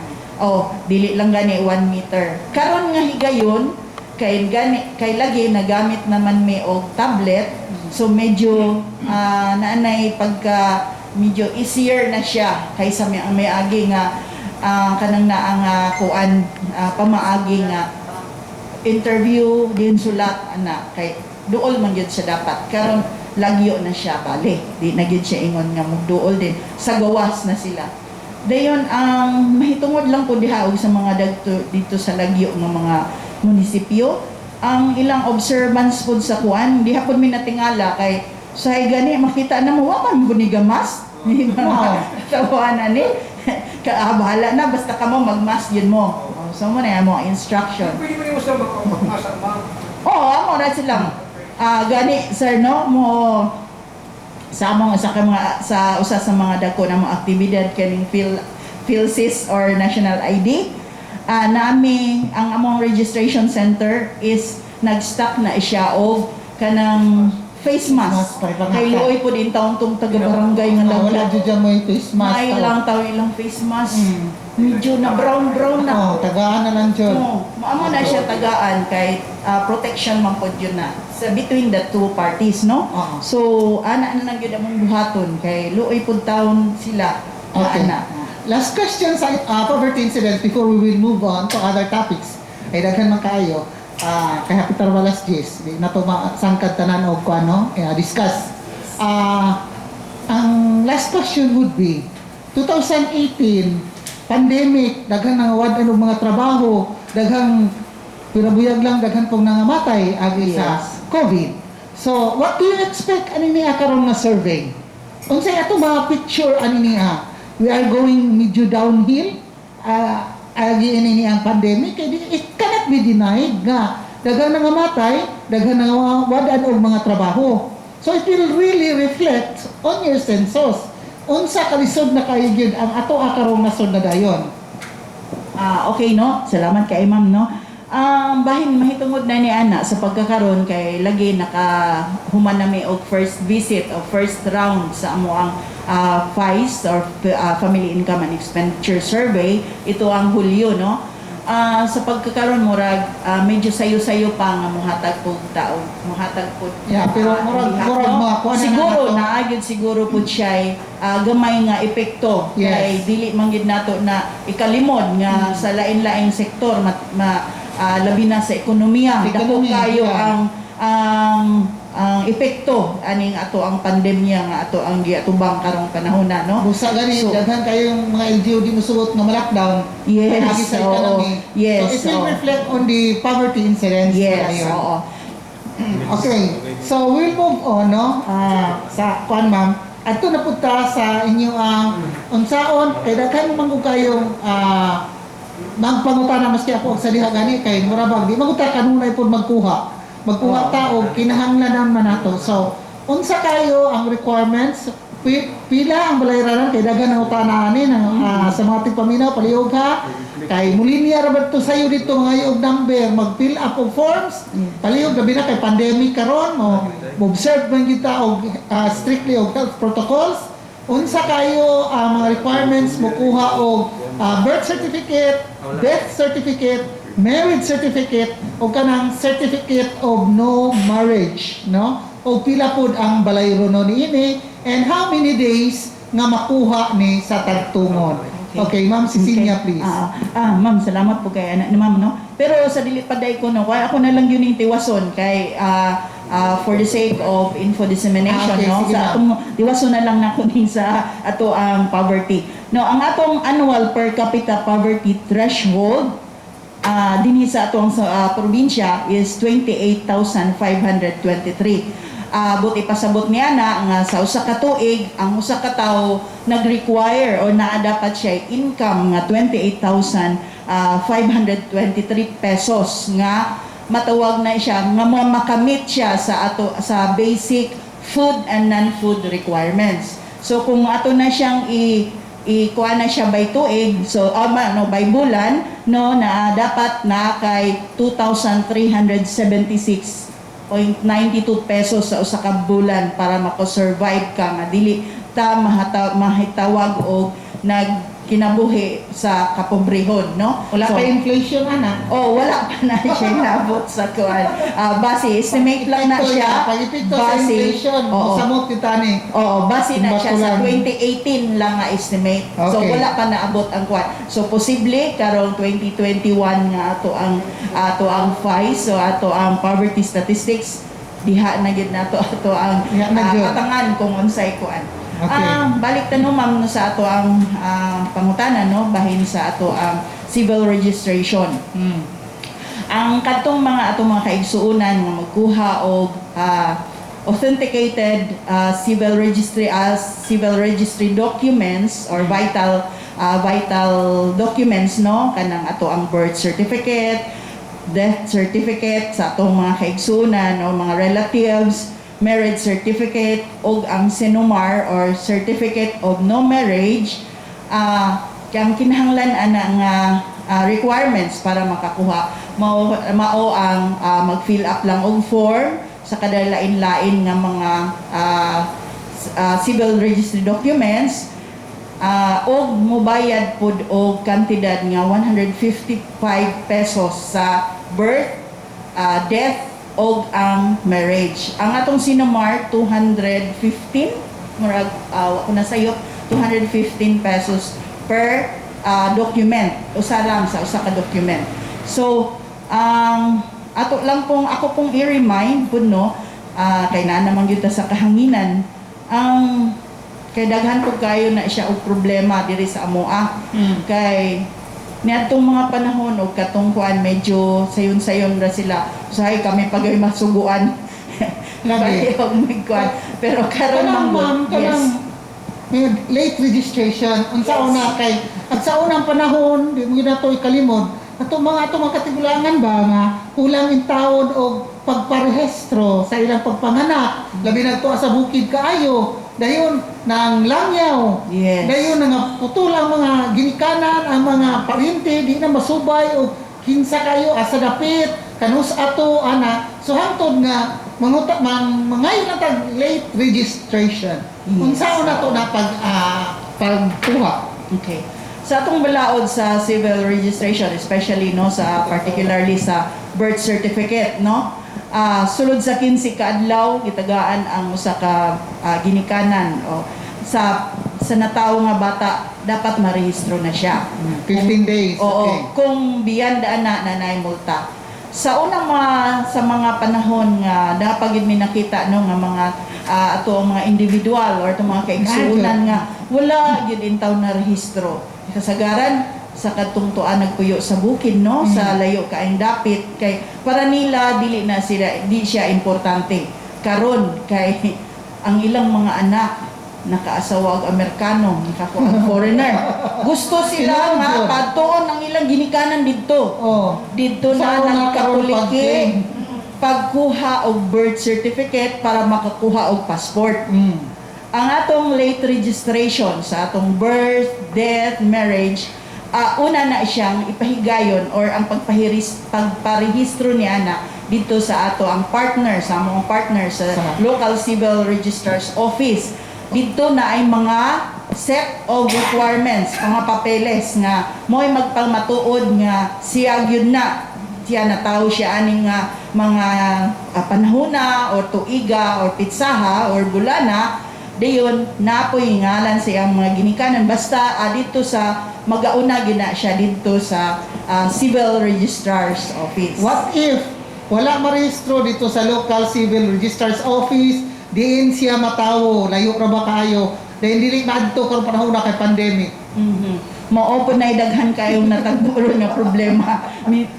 Dili lang gani 1 meter. Karon nga higayon kay lagi nagamit naman may og tablet so medyo naanay pagka medyo easier na siya kaysa may agi nga kanang naang kuan pamaagi nga interview din sulat ana kay duol man gyud siya dapat karon lagyo na siya bale di na gyud siya ingon nga magduol din sa gawas na sila dayon ang mahitungod lang po diha og sa mga dito sa lagyo ng mga munisipyo ang ilang observance pod sa kuan diha pod mi natingala kay sa gani makita na mo wa man guni gamas ni mga tawanan ni bahala na basta ka mo magmas yun mo so mo na mo instruction. Pwede mo sa mag-asa, ma'am? Amo na sila. Gani sir no mo sa mga usa sa mga dako na mga aktibidad kaning PhilSys or National ID. Nami ang among registration center is nag-stock na siya og kanang face mask. Kay luoy po din taon tong taga-barangay nga Wala nagla. dyan dyan mo yung face mask. May lang taw ilang face mask. Medyo na brown na. Tagaan na lang dyan. Amo na siya tagaan kay protection man pod yun na sa between the two parties, no? Oo. So ana na lang gyud among buhaton kay luoy pod taon sila. Okay. Ana. Last question sa poverty incident before we will move on to other topics. Ay daghan man kaayo. Kay Peter Wallace Gis, di na to sangkad tanan og kuano, discuss. Ang last question would be 2018 pandemic, daghan nga wad ano mga trabaho, daghang pirabuyag lang daghan pong nangamatay agi sa Yes. COVID. So, what do you expect ani niya karon nga survey? Unsay ato mga picture ani niya? We are going medyo downhill. Agi ini ang pandemic, it cannot be denied nga daghan nga matay, daghan nga wadan og mga trabaho. So it will really reflect on your census. Unsa kalisod na kayo gyud ang ato karong nasod na dayon. Okay, no? Salamat kay Ma'am, no? Bahin mahitungod na ni ana sa pagkakaroon kay lagi nakahuman nami og first visit o first round sa amo ang FICE or Family Income and Expenditure Survey. Ito ang Hulyo, no? Sa pagkakaroon murag medyo sayo-sayo pa nga muhatag po tao, muhatag po. Pero murag mga kuan siguro naagid siguro po siya gamay nga epekto. Yes. Kay dili man gid nato na ikalimod nga sa lain-laing sektor labi na sa ekonomiya. Dako kayo ang epekto aning ato ang pandemya nga ato ang giatubang karong panahon na, no? Busa gani daghan kayong mga LGU di musugot nga ma-lockdown. Yes, Agi sa economy. yes, So it will oo. reflect on the poverty incidence. Yes, dayon. oo. Okay. So we'll move on, no? Sa kuan ma'am. Adto na punta sa inyo ang unsaon kay daghan man gud kayong magpangutana maski ako sa diha gani kay murabag di maguta kanunay pud magkuha ta og kinahanglan naman nato. So unsa kayo ang requirements, pila ang balayranan kay daghan ang utana ani sa mga tigpaminaw palihog ha kay mulinya ra to sayo dito mga iog number mag-fill up og forms palihog gabi na kay pandemic karon mo observe man kita og strictly og health protocols. Unsa kayo ang mga requirements mo kuha og birth certificate, death certificate, marriage certificate o kanang certificate of no marriage, no? O pila pud ang balayro no niini and how many days nga makuha ni sa tagtungon. Okay, Ma'am Cecilia, please. Ma'am, salamat po kay anak ni Ma'am, no? Pero sa dili paday ko, no, kaya ako na lang yun yung tiwason kay for the sake of info dissemination, Okay, no? sige, Sa ma'am. atong tiwason na lang na kunin sa ato ang poverty. No, ang atong annual per capita poverty threshold dinhi sa atong probinsya is 28,523. Buti pasabot niya na nga sa usa ka tuig ang usa ka tawo nag-require o naa dapat siya income nga 28,523 pesos nga matawag na siya nga makamit siya sa sa basic food and non-food requirements. So kung ato na siyang kuha na siya by tuig, so by bulan, no, na dapat na kay 2,376.92 pesos sa usa ka bulan para mako-survive ka nga dili ta mahitawag og kinabuhi sa kapobrehon, no? Wala pa inflation ana. Wala pa na siya nabot sa kuan. Base estimate lang na siya. Pag-epekto sa inflation, samot kita ni. Base na siya sa Batulan. 2018 lang nga estimate. So Okay. wala pa naabot ang kuan. So posible karong 2021 nga ato ang FICE, so ato ang poverty statistics diha na gid nato ato ang Diha na gyud. katangan kung unsay kuan. Okay. Balik tanong ma'am no, sa ato ang pangutana, no, bahin sa ato ang civil registration. Ang katong atong mga kaigsuonan nga magkuha og authenticated civil registry documents or vital documents, no, kanang ato ang birth certificate, death certificate sa atong mga kaigsuonan o mga relatives, marriage certificate o ang CENOMAR or certificate of no marriage, Kaya ang kinahanglan ana nga requirements para makakuha mao ang mag-fill up lang og form sa kada lain-lain nga mga civil registry documents, og mobayad pod og kantidad nga 155 pesos sa birth, death og ang marriage. Ang atong sinamar 215 murag ako na sayo 215 pesos per document, usa lang sa usa ka document. So ato lang pong ako pong i-remind pud no, kay na naman gyud ta sa kahanginan ang kay daghan po kayo na siya og problema diri sa amoa. Kay niadtong mga panahon og katong kuan medyo sayon-sayon ra sila. Usahay kami pagay masuguan. Lagi. Pero karon Kanang ma'am, yes. kanang late registration, unsa una kay at sa unang panahon, di mo na to ikalimod, ato mga katigulangan ba nga kulang in taon og pagparehistro sa ilang pagpanganak, labi na to sa bukid kaayo, dayon nang langyaw, Yes. dayon nga putulang mga ginikanan, ang mga paryente di na masubay o kinsa kayo asa dapit kanus ato ana, so hangtod nga mangayon na tag late registration. Yes. Unsa una to na pagkuha? Okay. Sa atong balaod sa civil registration, especially no sa particularly sa birth certificate, no, sulod sa 15 ka adlaw gitagaan ang usa ka ginikanan o sa natawo nga bata dapat marehistro na siya. 15 days. Oo, Okay. kung beyond ana nanay multa. Sa unang sa mga panahon nga dapat gid mi nakita no nga mga ato ang mga individual or itong mga kaigsuunan nga wala gid intaw na rehistro. Kasagaran sa katungtuan nagpuyo sa bukid no, sa layo kaayong dapit kay para nila dili na sila di siya importante karon kay ang ilang mga anak nakaasawa og Amerikano, nakakuha og foreigner. Gusto sila nga Sinunod. pagtuon ang ilang ginikanan didto. Oh. Didto Sa na una karon nagkatuliki pagkuha og birth certificate para makakuha og passport. Ang atong late registration sa atong birth, death, marriage, una na siyang ipahigayon or ang pagparehistro niya na dito sa ato ang partner, sa among partner sa local civil registrar's office. Dito na ay mga set of requirements, mga papeles nga mo'y magpamatuod nga siya gyud na siya natawo siya aning mga panahona or tuiga or pitsaha or bulana dayon napoy ngalan sa iyang mga ginikanan basta dito sa magauna gina siya dito sa civil registrar's office. What if wala marehistro dito sa local civil registrar's office, diin siya matawo, layo ra ba kayo? Dahil dili maadto karon panahon na kay pandemic. Mo-open na daghan kayong natagburon nga problema.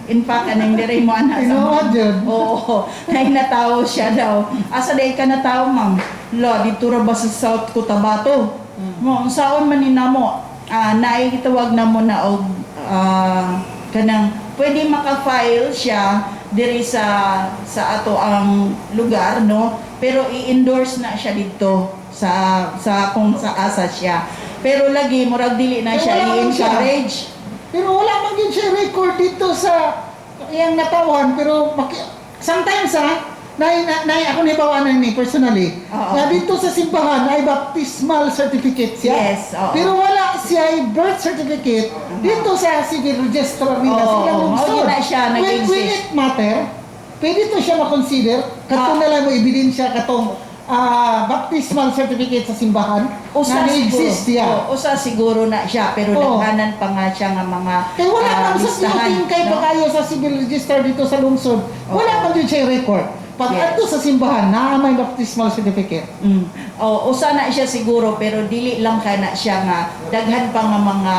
In fact, anong dire mo ana sa Tinuod yun. Oo, natawo siya daw. Asa day ka natawo, ma'am? Lo, dito ra ba sa South Cotabato? Mo, unsaon man ni namo? Naigitawag na mo na og kanang pwede maka-file siya diri sa ato ang lugar, no? Pero i-endorse na siya dito sa kung sa asa siya. Pero lagi murag dili na Pero siya wala man siya. i-encourage. Pero wala man din siya record dito sa iyang natawan, pero sometimes ako nibawanan ni personally. Oo. Na dito sa simbahan ay baptismal certificate siya. Yes, oo. Pero wala siya ay birth certificate dito sa civil registrar nila Oo, silang lungsod. oo, na siya When nag-exist. it matter, pwede to siya makonsider katong na lang mo ebidensya katong baptismal certificate sa simbahan na exist siya. Usa siguro na siya pero Oo. daghanan pa nga siya nga mga Kaya wala man sa listahan, pinuting kay no? pakayo sa civil register dito sa lungsod. Wala man din siya record. Pag Yes. ato sa simbahan, may baptismal certificate. Usa na siya siguro pero dili lang kana siya nga daghan pa nga mga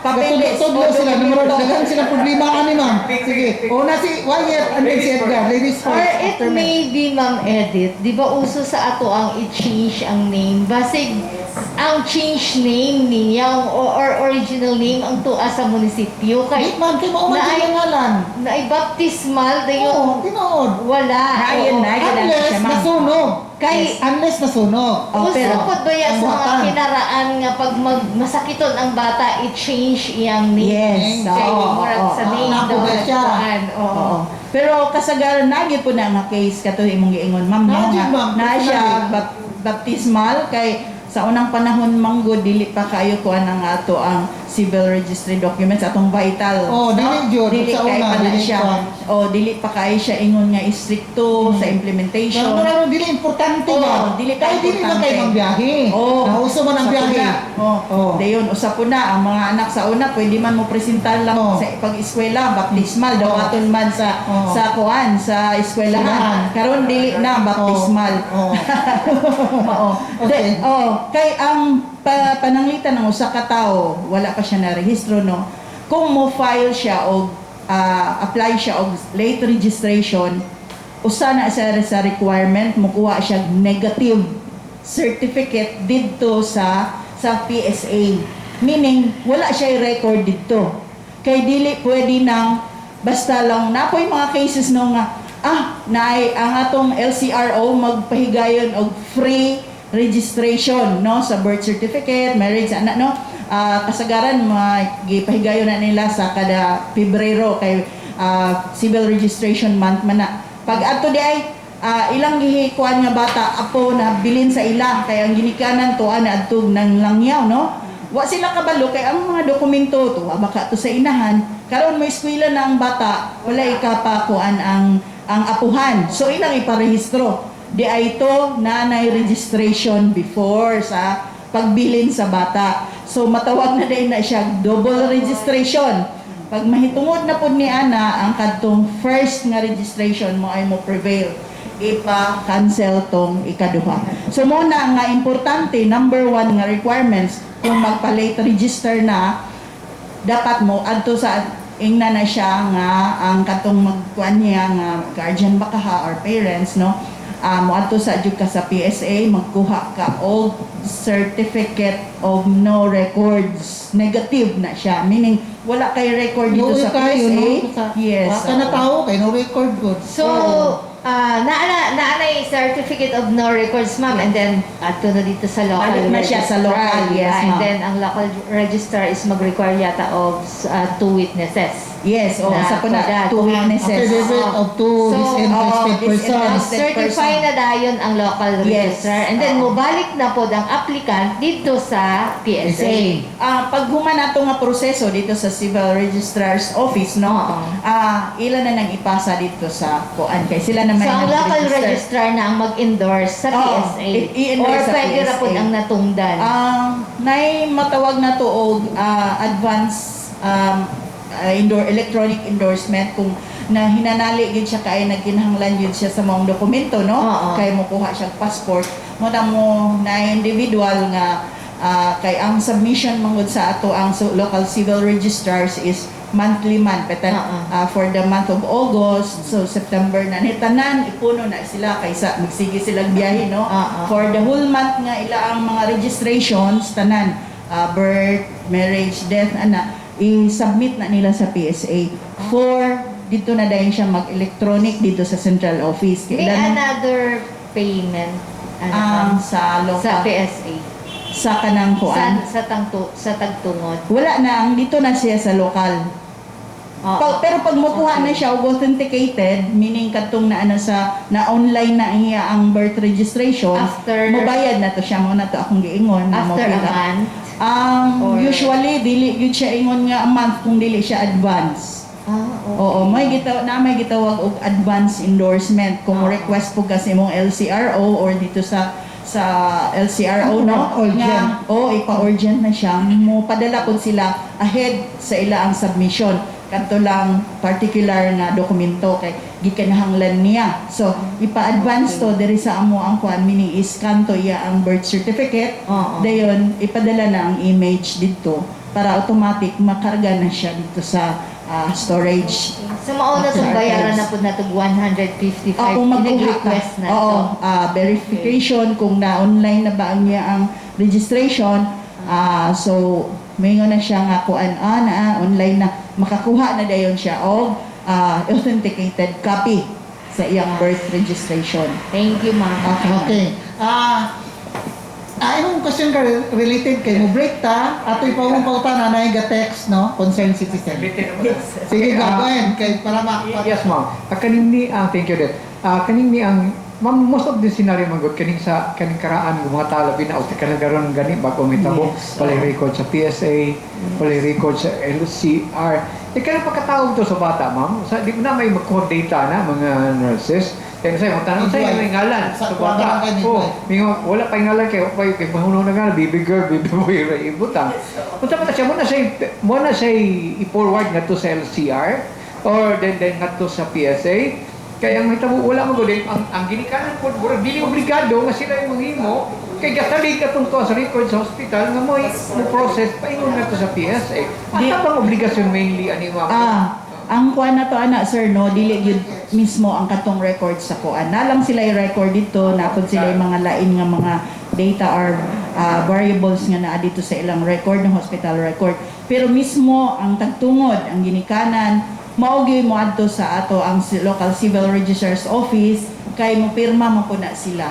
papeles Tudlo sila, numero daghan sila problema ani ma'am. Sige. Una si Wyatt and then si Edgar. Ladies first. Or it after me. may be, Ma'am Edith, di ba uso sa ato ang i-change ang name? Basig, ang change name niya or original name ang tuwa sa munisipyo. Di Kay ma'am, kay mauman na ay- siya ngalan. na baptismal, Oo, dayon tinood. wala. Ayun na, ganun Unless siya, ma'am. nasunog. Kay Unless nasunog. Oh, pero- Gusto po ba yan ang sa mga buhatan. kinaraan nga pag masakiton ang bata, i-change iyang name? Yes. Kay Oo, murag oo, sa oo. name Napo daw ba siya? kuan, oo. Oo. Pero kasagaran nagi po na nga case kato imong giingon ma'am no Nagi, nga ma'am. na siya Personally. baptismal kay sa unang panahon manggo dili pa kayo kuan ang ato ang civil registry documents atong vital. Oh, dili jud. Dili Sa kay una, pa na dili siya. pa. Oh, dili pa kay siya ingon nga istrikto sa implementation. Pero dili importante Oo, ba? dili Kaya dili ba importante. kayo magbiyahe? Oh, Nauso man ang sa biyahe. puna. Oh, Oh. dayon usa po na ang mga anak sa una pwede man mo presentar lang Oh. sa pag-eskwela, baptismal dawaton man sa Oh. sa kuan sa eskwelahan. Eskwelahan. Karon dili na baptismal. Oh. Oo. Okay. Kay ang pananglitan ng usa ka tawo, wala pa siya na rehistro no. Kung mo file siya og apply siya og late registration, usa na sa requirement mo kuha siya negative certificate didto sa PSA. Meaning wala siya record didto. Kay dili pwede nang basta lang napoy mga cases no nga naay ang atong LCRO magpahigayon og free registration no sa birth certificate, marriage anak no. Kasagaran gipahigayon na nila sa kada Pebrero kay civil registration month man na. Pag adto di ay ilang gihikuan nga bata apo na bilin sa ila kay ang ginikanan to ana adtog nang langyaw no. Wa sila kabalo kay ang mga dokumento to baka to sa inahan karon mo eskwela na ang bata wala ikapakuan ang apuhan. So ilang iparehistro. Di ay ito nanay registration before sa pagbilin sa bata. So matawag na din na siya double registration. Pag mahitungod na po ni Ana ang kadtong first nga registration mo ay mo prevail. Ipa-cancel tong ikaduha. So muna nga importante, number 1 nga requirements kung magpa-late register na dapat mo adto sa ingna na siya nga ang katong magkuan niya nga guardian baka ha or parents no moadto sa jud ka sa PSA magkuha ka og certificate of no records negative na siya meaning wala kay record dito sa kayo, PSA no? yes Baka na tao kay no record good. So, naanay certificate of no records, ma'am, and then ato na dito sa local Balik na siya sa local, yes, and ma'am. then ang local register is mag-require yata of 2 witnesses. yes sa po for na that. two witnesses Affidavit of two So, disinterested disinterested persons. Certify na dayon ang local Yes. register, and then Oo. mubalik na po ang applicant dito sa PSA. pag human nato nga proseso dito sa Civil Registrar's Office no Oo. ilan na nang ipasa dito sa kuan kay sila naman So, ang nag-register. local registrar na ang mag-endorse sa Oo, PSA. i-endorse Or sa pwede na po PSA. ang natungdan. Nay matawag na to og advance electronic endorsement kung na hinanali gid siya kay nagkinahanglan yun siya sa mga dokumento no Oo. kay mo kuha siya passport mo na mo na individual nga kay ang submission mangod sa ato ang local civil registrars is monthly man petan for the month of August so September na ni tanan ipuno na sila kaysa magsige silang biyahe no for the whole month nga ila ang mga registrations tanan birth marriage death ana i-submit na nila sa PSA for dito na dahil siya mag-electronic dito sa central office May kailan another payment sa local sa PSA. sa kanang kuan Sa tagtungod. wala na ang dito na siya sa lokal. Pero pag makuha na siya og authenticated, meaning katong na online na iya ang birth registration, After- mabayad na to siya mo na to akong giingon na After a mo-fill up. month. Or- Usually dili gyud siya ingon nga a month kung dili siya advance. Okay. Oo, may gitawag og advance endorsement kung mo request po kasi mong LCRO or dito sa LCRO no Urgent. ipa-urgent na siya mo padala pud sila ahead sa ila ang submission kanto lang particular na dokumento kay gikanahanglan niya so ipa-advance to diri sa amo ang kuan meaning is-scan to iya ang birth certificate dayon ipadala na ang image dito para automatic makarga na siya dito sa storage. So, mauna After itong bayaran archives. na po na itong 155. Kung magkuha ka. Nag-request na Oo, ito. verification kung na-online na ba ang niya ang registration. So, may nga na siya nga kuan online na makakuha na dayon siya o authenticated copy sa iyang birth registration. Thank you, ma'am. Okay. Imong question ka related kay mo break ta ato ipawong pauta na ga text no concerned citizen. Sige Okay, go ahead kay para Yes, ma'am. Kaning ni thank you din. Kaning ni ang ma'am, most of the scenario man good kaning karaan ng mga tala binaot kanang garon gani bago mitabo Yes. palay record sa PSA, palay record sa LCR. Kanang pagkatawag to sa bata, ma'am. Sa di na may mag-code data na mga nurses. Kaya sa'yo, magtanong sa'yo, may ngalan sa bata. Wala pa yung ngalan kayo, kay mahulong na ngalan, baby girl, baby boy, ibutang. Kung sa mata siya, muna siya i-forward nga to sa LCR, or then nga to sa PSA. Kaya ang hitabo, wala mo din, ang ginikanan po, dili obligado nga sila yung manghimo, kay kasalig ka itong to sa record sa hospital, nga mo process, paingon nga to sa PSA. Ang bang obligasyon mainly, anima mo? Ang kuan na to ana sir no dili yun mismo ang katong record sa kuan na lang sila i-record dito na kun sila yung mga lain nga mga data or variables nga naa dito sa ilang record ng hospital record pero mismo ang tagtungod ang ginikanan mao gyud mo adto sa ato ang local civil registrar's office kay mo pirma mo po na sila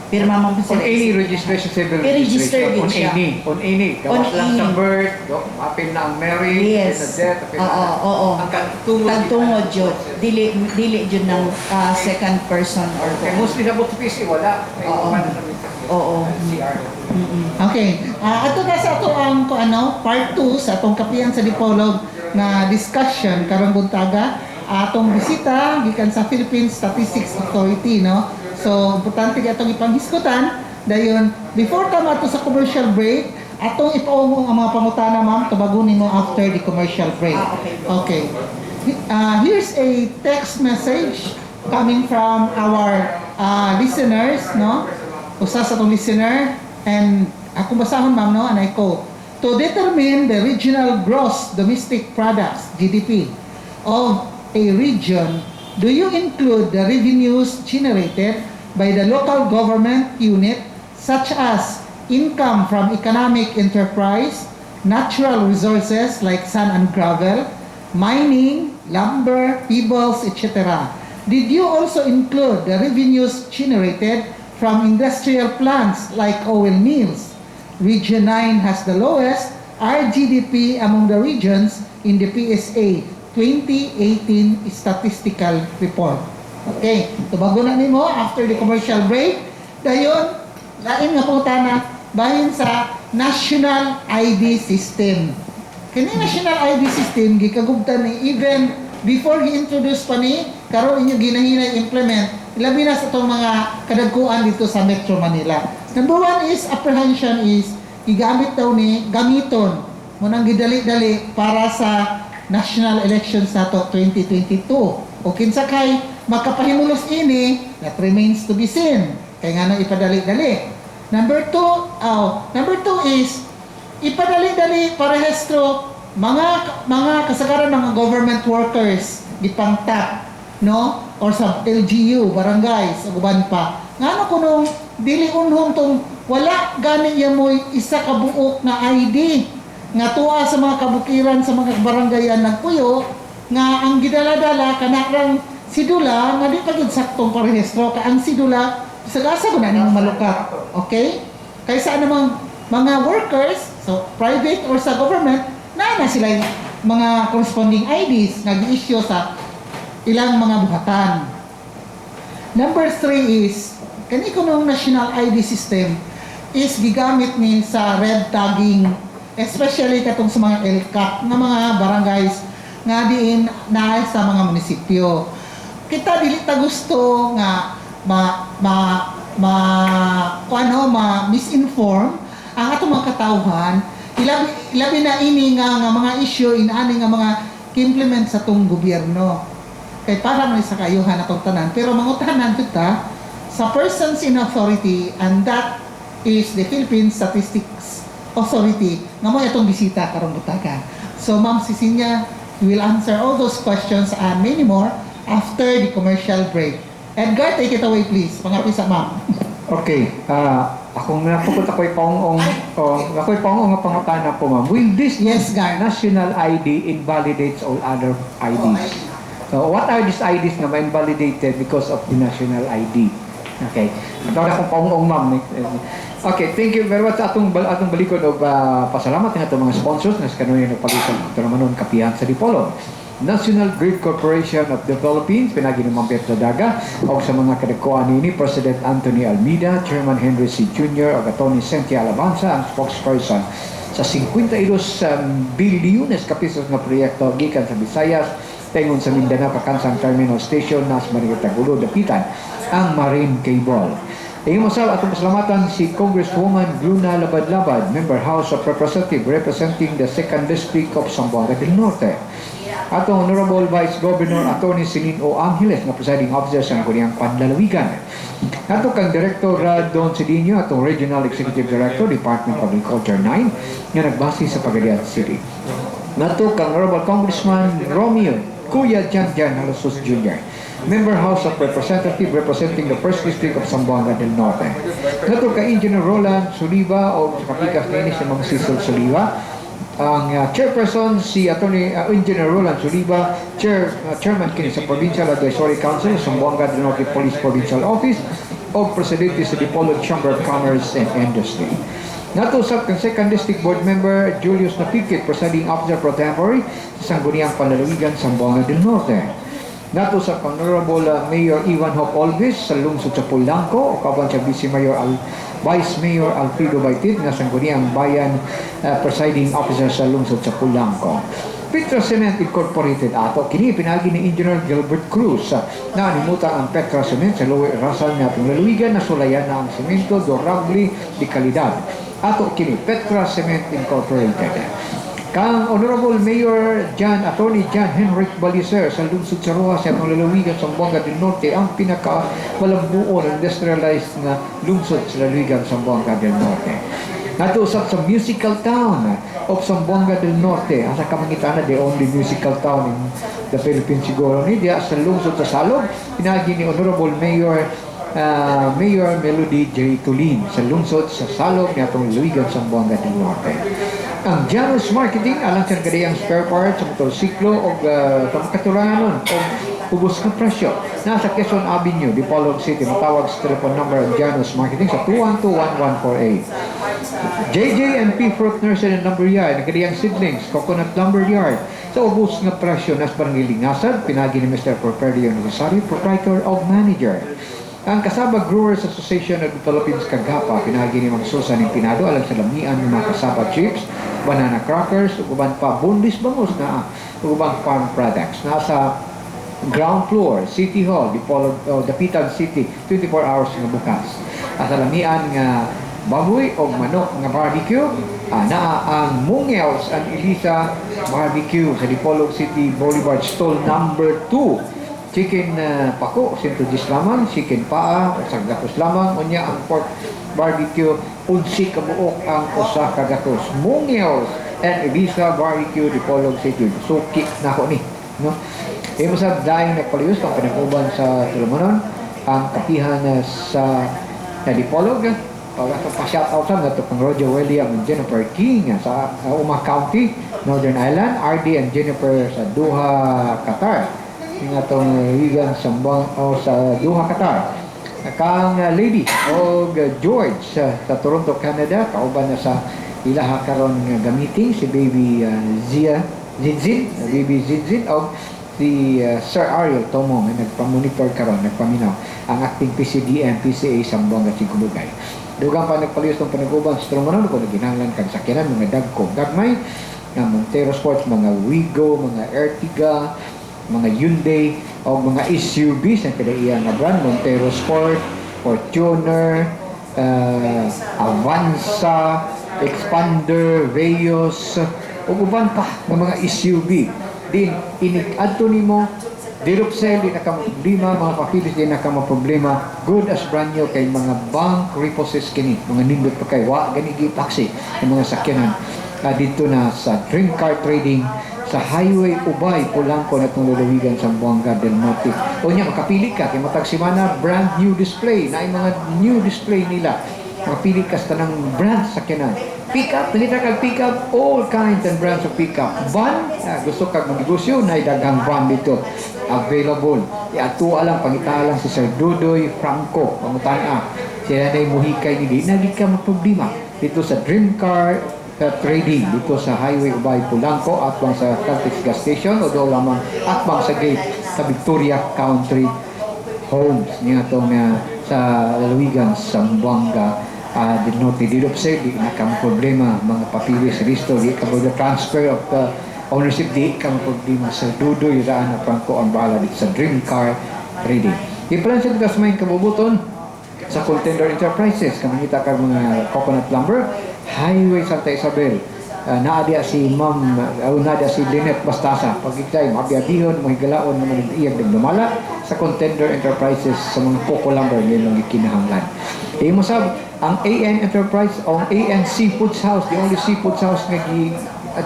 pirma mo po On sila any registration, civil I-register registration. din siya. On any. Gawas lang sa any. birth, apil na ang marriage, Yes. apil na death, apil na Oo. ang tagtungod. Tagtungod jud dili jud ng second person or Kaya mostly sa both PC, wala. May Oo. iwan na sa mga Oo. CR. Okay. Ato na sa ato ang part 2 sa atong kapiyan sa Dipolog na discussion karong buntaga atong bisita gikan sa Philippine Statistics Authority no. So importante atong ipanghisgutan dayon before ta mato sa commercial break atong ipaumong ang mga pangutana ma'am tubagon nimo after the commercial break. Okay. Here's a text message coming from our listeners no. Usa sa atong listener and ako basahon ma'am no and I quote to determine the regional gross domestic products GDP of a region, do you include the revenues generated by the local government unit such as income from economic enterprise, natural resources like sand and gravel, mining, lumber, pebbles, etc.? Did you also include the revenues generated from industrial plants like oil mills? Region 9 has the lowest RGDP among the regions in the PSA 2018 statistical report. Okay, tubago na nimo after the commercial break. Dayon, lain nga putana bahin sa National ID System. Kini National ID System gikagugtan ni even before gi-introduce pa ni karon inyo ginahinay implement labi na sa itong mga kadagkuan dito sa Metro Manila. Number one is apprehension is igamit daw ni gamiton mo nang gidali-dali para sa national elections nato 2022. O kinsa kay makapahimulos ini that remains to be seen. Kay nga nang ipadali-dali. Number two is ipadali-dali parehistro mga kasagaran ng government workers gipangtap no or sa LGU barangays ug uban pa ngano kuno dili unhon tong wala gani ya mo isa ka buok na ID nga tuwa sa mga kabukiran sa mga barangayan nagpuyo nga ang gidala-dala kanang sidula nga di pa gid saktong parehistro ka ang sidula sagasa ko na ning malukat okay kaysa namang mga workers so private or sa government na sila yung mga corresponding IDs nga gi-issue sa ilang mga buhatan. Number 3 is kani kunong national ID system is gigamit ni sa red tagging especially katong sa mga LCAC nga mga barangays nga diin na sa mga munisipyo. Kita dili ta gusto nga misinform ang atong mga katawhan ilabi na ini nga mga issue inaani nga mga implement sa tong gobyerno. Kay para man sa kayuhan atong tanan pero mangutanan kita sa persons in authority and that is the Philippine Statistics Authority nga mo itong bisita karong butaga. So Ma'am Cecilia will answer all those questions and many more after the commercial break. Edgar, take it away please. Pangapisa ma'am. Okay, akong napukot ako'y paungong nga pangutana po ma'am. Will this Yes, Gar. national ID invalidates all other IDs? So, what are these IDs na ma-invalidated because of the national ID? Okay. Ito na kong paungong ma'am. Okay, thank you very much. Atong balikod og pasalamat ng atong mga sponsors na sa kanunin ng pag-isang ito naman nun kapihan sa Dipolog. National Grid Corporation of the Philippines, pinagi ng Mampet Daga, o sa mga kadakuan ni President Anthony Almeida, Chairman Henry C. Jr. o Atty. Cynthia Alabanza, ang spokesperson sa 52 bilyones kapisos na proyekto gikan sa Visayas, tengon sa Mindanao Pakansang Terminal Station nas Marigatagulo dapitan ang Marine Cable. Tingin mo sa atong pasalamatan si Congresswoman Bruna Labad-Labad, Member House of Representatives representing the 2nd District of Zamboanga del Norte. Atong Honorable Vice Governor Atty. Celine O. Angeles na presiding officer sa Guniang Panlalawigan. Ato kang Director Don Cedinho, atong Regional Executive Director, Department of Agriculture 9, nga nagbase sa Pagadian City. Nato kang Honorable Congressman Romeo Kuya Jan Halosus Jr., Member House of Representatives representing the 1st District of Zamboanga del Norte. Nato kang Engineer Roland Suliva o kapikas na ini si Mang Cecil Suliva. Ang chairperson si Engineer Roland Suliva, chairman kini sa Provincial Advisory Council sa Zamboanga del Norte Police Provincial Office o presidente sa Dipolog Chamber of Commerce and Industry. Natusap kang 2nd District Board Member Julius Napikit, presiding officer pro tempore sa Sangguniang Panlalawigan sa Zamboanga del Norte. Natusap kang Honorable Mayor Ivan Hope Olvis sa lungsod sa Polanco o kaban sa Vice Mayor Alfredo Baitit na Sangguniang Bayan presiding officer sa lungsod sa Polanco. Petra Cement Incorporated ato kini pinagi ni Engineer Gilbert Cruz na animutan ang Petra Cement sa Lower Rasal na Panlalawigan na sulayan na ang semento durable di kalidad. Ato kini Petra Cement Incorporated. Kang Honorable Mayor Attorney John Henrik Balicer sa lungsod sa Rojas sa Panlalawigan sa Zamboanga del Norte ang pinaka-walambuon industrialized na lungsod sa lalawigan sa Zamboanga del Norte. Natusap sa musical town of Zamboanga del Norte. Asa kamangitana, the only musical town in the Philippines siguro ni diya sa lungsod sa Salog. Pinagi ni Honorable Mayor Melody J. Tulin sa lungsod sa Salog ni atong lalawigan sa Zamboanga del Norte. Ang Janus Marketing alang sa kadiyang spare parts sa motorsiklo o katulanan o ubos ng presyo. Nasa Quezon Avenue, Dipolog City. Matawag sa telephone number ng Janus Marketing sa 212-1148. JJ&P Fruit Nursery and Lumberyard, kadiyang seedlings, coconut lumberyard. Sa ubos ng presyo, nas Barangay-Lingasad, pinagi ni Mr. Porperio Rosario, proprietor of manager. Ang Kasaba Growers Association of the Philippines Kagapa, pinagi ni Mang Susan ng Pinado alang sa lamian ng mga kasaba chips, banana crackers, uban pa bundis bangus na uban farm products. Nasa ground floor, City Hall, Dapitan City, 24 hours na bukas. At sa lamian nga baboy o manok nga barbecue, naa ang Mungels and Elisa Barbecue sa Dipolog City Boulevard Stall number 2. Chicken pako, 110 lamang, chicken paa, saggatos lamang, unya ang pork barbecue, unsi kabuok ang usa ka gatos. Mungels and Elisa Barbecue, Dipolog City. Suki na ako ni, no? Imo sa daing nagpaliyos ang pinag-uban sa Tulumanon, ang kapihan sa Dipolog, atong pa-shoutout sa nato kang Roger William and Jennifer King sa Umah County, Northern Ireland, RD and Jennifer sa Doha, Qatar. Yung atong Wigan sa Doha, Qatar. Kang lady o George sa Toronto, Canada, kauban na sa ilaha karon nga gamitin si baby Zidzin o si Sir Ariel Tomo na nagpamonitor karon, nagpaminaw ang acting PCDM, PCA sa Zamboanga Sigulugay. Dugang pa nagpaliyos ng panag-uban sa Tulumanon kung naginanglan kang sakyanan, mga dagko, gagmay, na Montero Sports, mga Wigo, mga Ertiga, mga Hyundai o mga SUVs ang kadaiyan na brand, Montero Sport, Fortuner, Avanza, Expander, Veos, o uban pa ng mga SUV. Din, inig-adto nimo, Dilupsel, di na ka problema, mga papilis, di na ka problema, good as brand new kay mga bank reposes kini, mga nindot pa kay, ganigi taxi, ng mga sakyanan. Dito na sa Dream Car Trading, sa Highway Ubay, Polanco na itong lalawigan sa Zamboanga del Norte. O niya, makapili ka, kaya matag simana, brand new display, na yung mga new display nila. Makapili ka sa tanang brand sa kinan. Pick up, nakita kag pick up, all kinds and brands of pick up. Van, gusto kag magnegosyo, na daghang van dito available. Ato alang pangitalang si Sir Dudoy Franco, pangutana. Sila na muhikay ni naging ka magproblema dito sa Dream Car Trading dito sa Highway Ubay Polanco at bang sa Caltex gas station o doon lamang at bang sa gate sa Victoria Country Homes niya itong sa Lalawigan, Zamboanga, di Norte Didopse, di na kang problema mga papilis risto, di ka the transfer of the ownership, di kang problema sa Dudoy Raan na Franco ang bahala dito sa Dream Car Trading. Ipalan sa tigas may kabubuton sa Contender Enterprises, kamangita ka mga coconut lumber, Highway Santa Isabel, naadya si naadya si Lynette Bastasa, pagkitay, mabiyadihon, mahigalaon, mga nag-iyag ng lumala sa Contender Enterprises sa mga coco lumber ngayon mga kinahanglan. Mo sab ang AN Enterprise o ang AN Seafoods House, the only seafoods house nga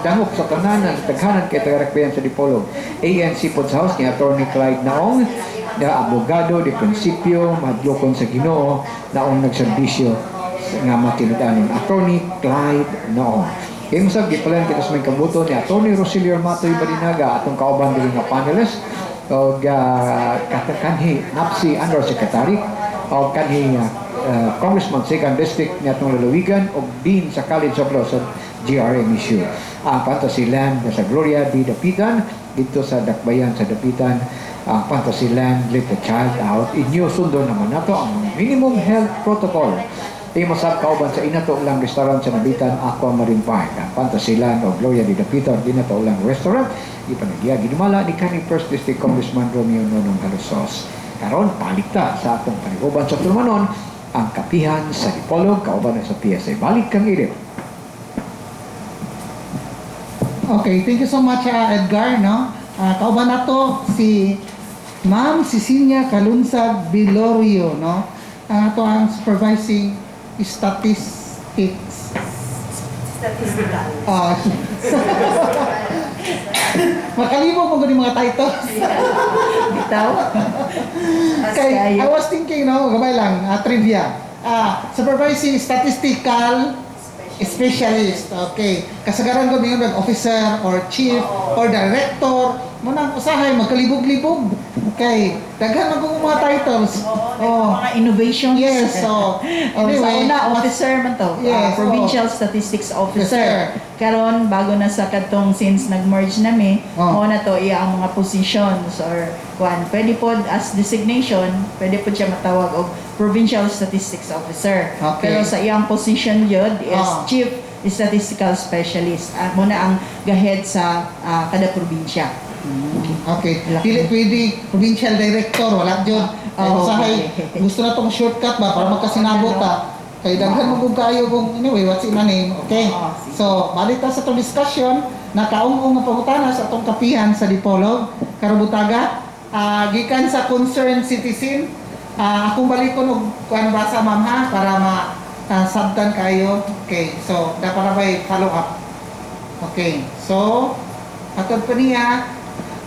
dangop sa kananan, taghanan kay taga-rekbayan sa Dipolog. AN Seafoods House ni Attorney Clyde Naong, na abogado de prinsipyo, madlokon sa Ginoo, naong nagserbisyo nga matinudanon. Attorney Clyde Naong. Kaya masab, gipalan kita sa may kabuto ni Attorney Rosilio Matoy Barinaga, atong kauban din nga panelist, o kanhi NAPSI Under Secretary, o kanhi Congressman 2nd District ni atong Lalawigan, o Dean sa College of Law sa GRMSU. Ang Pantasilan sa Gloria di Dapitan, dito sa Dakbayan sa Dapitan, ang Pantasilan, Let the Child Out. Inyo sundo naman nato ang minimum health protocol. Masab kauban sa inato lang restaurant sa Nabitan, Aqua Marine Park. Ang Pantasilan o Gloria di Dapitan, inato lang restaurant. Ipanagya, ginumala ni Kani 1st District Congressman Romeo Nonong Galusos. Karon palikta sa atong paniguban sa Tulmanon, ang kapihan sa Dipolog, kauban sa PSA. Balik kang irip. Okay, thank you so much Edgar, no? Kauban nato si Ma'am Cecilia Calunsag Bilorio, no? Ato ang supervising statistics. Statistical. Makalibog mo gani mga titles. Bitaw. Okay, I was thinking, no, gabay lang, trivia. Supervising statistical specialist. Okay. Kasagaran ko ngayon officer or chief or director. Munang usahay magkalibog-libog. Okay. Daghan mag mga titles. Mga innovations. Yes. So, Anyway, sa una, officer man to. Yes, Provincial Statistics Officer. Officer. Karon bago na sa katong since nag-merge nami, mo na to iya ang mga positions or kuan. Pwede po as designation, pwede po siya matawag og Provincial Statistics Officer. Okay. Pero sa iyang position yun is Chief Statistical Specialist. Muna ang gahead sa kada probinsya. Okay. Dili pwede provincial director, wala jud. Usahay, gusto na tong shortcut ba para magkasinabot ta. Kay daghan mo kung kayo kung anyway, what's in my name? Okay. So, balik ta sa itong discussion, nakaungong nga pangutana sa atong kapihan sa Dipolog, Karubutaga, gikan sa concerned citizen. Akong balikon og kuan basa ma'am ha para sabtan kayo. Okay. So, dapat na bay follow up. Okay. So, atong pa niya,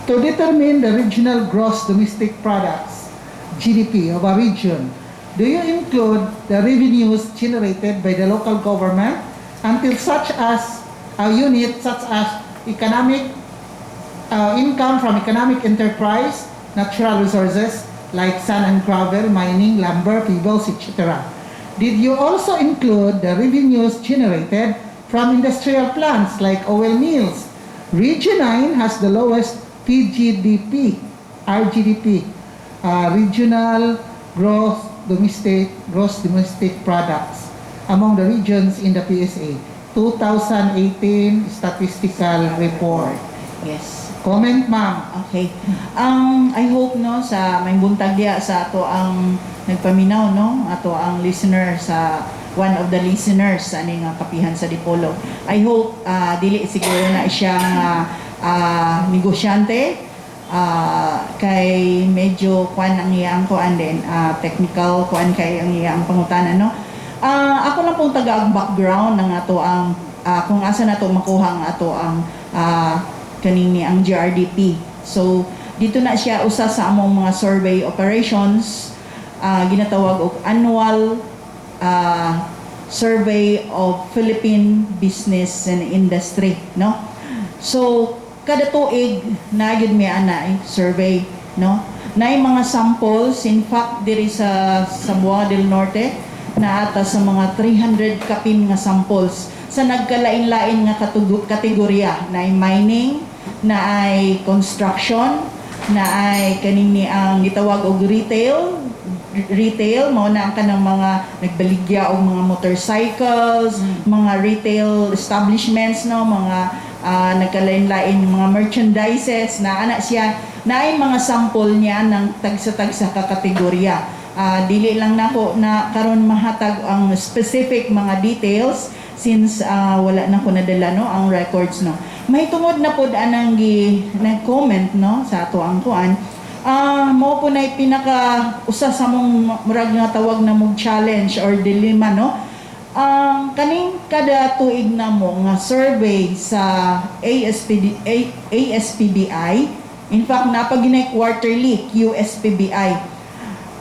to determine the regional gross domestic products, GDP of a region, do you include the revenues generated by the local government until such as a unit such as economic income from economic enterprise, natural resources like sand and gravel, mining, lumber, fuels, etc.? Did you also include the revenues generated from industrial plants like oil mills? Region 9 has the lowest PGDP, RGDP, regional gross domestic products among the regions in the PSA 2018 statistical report. Yes. Comment, ma'am. Okay. I hope no sa may buntag diya sa ato ang nagpaminaw no, ato ang listener sa one of the listeners sa aning kapihan sa Dipolog. I hope dili siguro na siyang negosyante, kay medyo kuan ang iyang kuan din, technical kuan kay ang iyang pangutana no. Ako lang pong taga ang background ng ato ang kung asa nato makuha ang ato ang kanini ang GRDP. So dito na siya usa sa among mga survey operations, ginatawag og annual Survey of Philippine Business and Industry, no? So kada tuig na gyud mi ana survey, no? Naay mga samples, in fact diri sa Buanga del Norte na ata sa mga 300 kapin nga samples sa nagkalain-lain nga kategorya, na ay mining, na ay construction, na ay kanini ang gitawag og retail mao na ang kanang mga nagbaligya og mga motorcycles, mga retail establishments, no, mga nagkalain-lain mga merchandises na ana siya, na ay mga sample niya ng tagsa-tagsa ka kategorya. Dili lang nako na karon mahatag ang specific mga details since wala na ko nadala, no, ang records, no. May tungod na pod anang nag-comment, no, sa ato ang kuan. Mo po na pinaka usa sa mong murag nga tawag na mong challenge or dilemma, no. Kaning kada tuig na mo nga survey sa ASPBI, in fact napaginay quarterly QSPBI.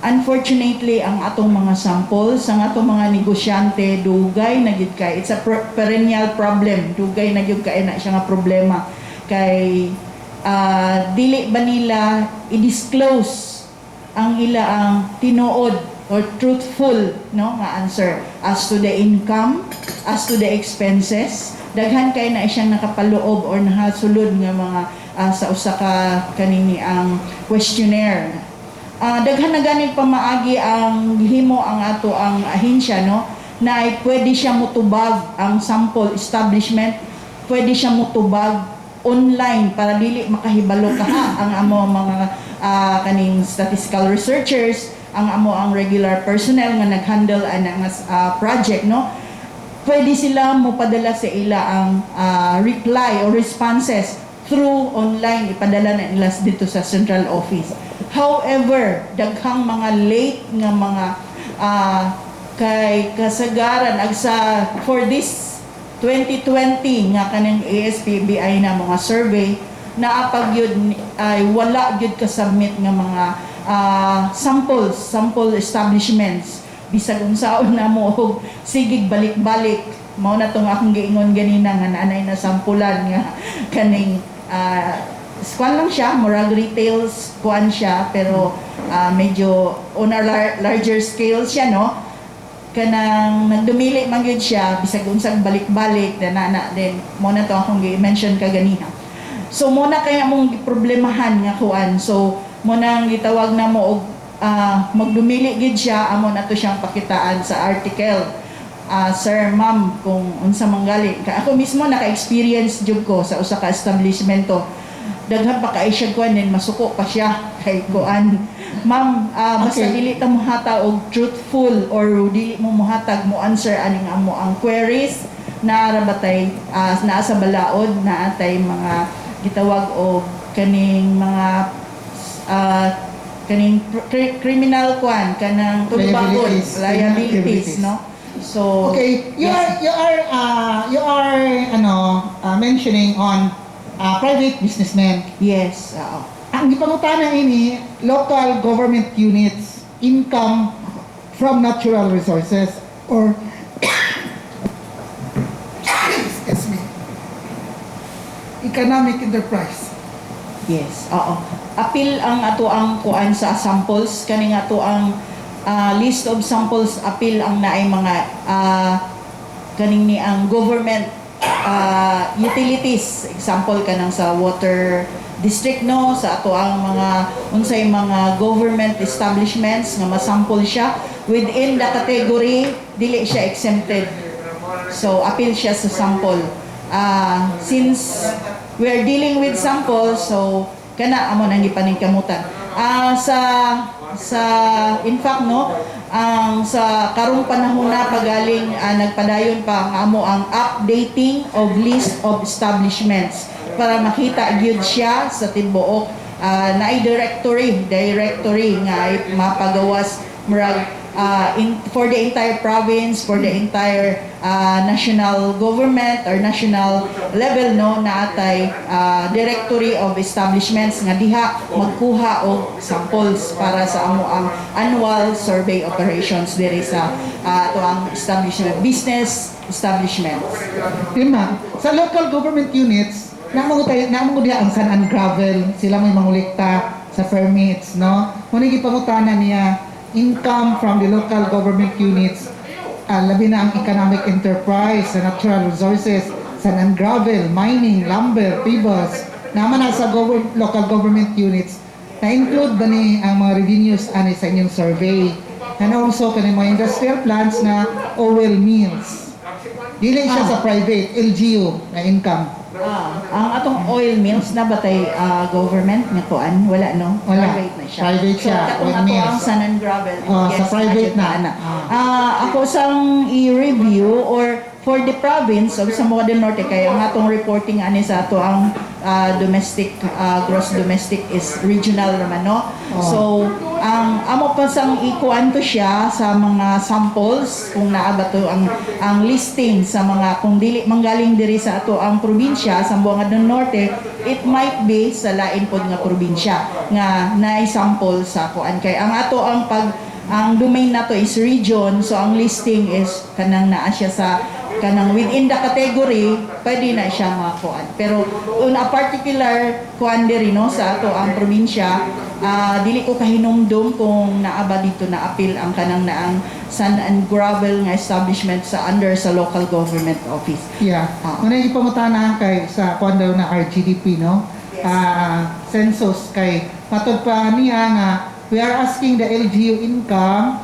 Unfortunately, ang atong mga samples, ang atong mga negosyante, dugay na gyud kay, it's a perennial problem, dugay na gyud kay na siya nga problema kay dili ba nila i-disclose ang ila ang tinuod or truthful, no, nga answer as to the income, as to the expenses. Daghan kay na siyang nakapaloob or nahasulod nga mga sa usa ka kanini ang questionnaire. Daghan na ganit pa maagi ang gihimo ang ato ang ahensya, no, na ay pwede siya mutubag ang sample establishment, pwede siya mutubag online para dili makahibalo ka ang amo mga kaning statistical researchers, ang amo ang regular personnel nga naghandle ang project, no. Pwede sila mo padala sa ila ang reply or responses through online, ipadala na nila dito sa central office. However, daghang mga late nga mga kay kasagaran agsa for this 2020 nga kanang ASPBI na mga survey na apag yun ay wala gyud ka-submit nga mga sample establishments bisag unsaon na mo og sigig balik-balik. Mao na tong akong giingon ganina nga naanay na sampulan nga kaning kuan lang siya, murag retails kuan siya, pero medyo on a larger scale siya, no. Kanang nagdumili man gyud siya bisag unsang balik-balik na din mo na to akong gi-mention kaganiha. So mo na kaya mong problemahan nga kuan, so mo nang gitawag na mo og magdumili gyud siya, amo na to siyang pakitaan sa article. Sir, ma'am, kung unsa manggali ka, ako mismo naka-experience jud ko sa usa ka establishmento, daghan pa kay siya kuan din masuko pa siya kay kuan. Ma'am, basta dili ta mohata og truthful or dili mo mohatag mo answer aning amo ang queries na rabatay naa sa balaod na atay mga gitawag og kaning mga kaning criminal kuan kanang tulubakon liabilities, no. So Okay, you are mentioning on private businessmen. yes, Ang gipangutana ini local government units income from natural resources or excuse me, economic enterprise. yes, apil ang ato ang kuan sa samples kaning ato ang list of samples, apil ang naay mga kaning ni ang government utilities, example kanang sa water district, no, sa ato ang mga unsay mga government establishments nga masample siya within the category, dili siya exempted, so apil siya sa sample. Since we are dealing with samples, so kana amo nang gipaningkamutan sa in fact, no, ang sa karong panahon na pagaling nagpadayon pa ang amo ang updating of list of establishments para makita gyud siya sa tibuok naay directory nga mapagawas murag for the entire province, for the entire national government or national level, no, na atay directory of establishments nga diha magkuha og samples para sa amo ang annual survey operations diri sa ato ang establishment, business establishments. Lima, sa local government units, namang diha ang sand and gravel, sila may mangolekta sa permits, no? Muna gipangutana niya income from the local government units, labi na ang economic enterprise sa natural resources, sand and gravel, mining, lumber, pivos, naman na sa local government units, na-include ba ni ang mga revenues ani sa inyong survey? And also, kaning mga industrial plants na oil mills. Dili siya sa private, LGU na income. Ang atong oil mills na batay government nga kuan wala no, Wala. private na siya. Private siya, So, oil katong mills. ato ang sand and gravel. Sa private na. Ako sang i-review or for the province of Zamboanga del Norte kay ang atong reporting ani sa ato ang domestic gross domestic is regional naman no. So ang amo pa sang ikuan to siya sa mga samples kung naa ba to ang listing sa mga kung dili manggaling diri sa ato ang probinsya Zamboanga del Norte, it might be sa lain pod nga probinsya nga naay sample sa kuan kay ang ato ang domain nato is region, so ang listing is kanang naa siya sa kanang within the category, pwede na siya makuan. Pero on a particular kuan diri no sa ato ang probinsya, dili ko kahinumdum kung naaba dito na appeal ang kanang naang sand and gravel nga establishment sa under sa local government office. Yeah. Muna ipamutana kay sa kuan daw na RGDP, no? Census kay patod pa niya nga we are asking the LGU income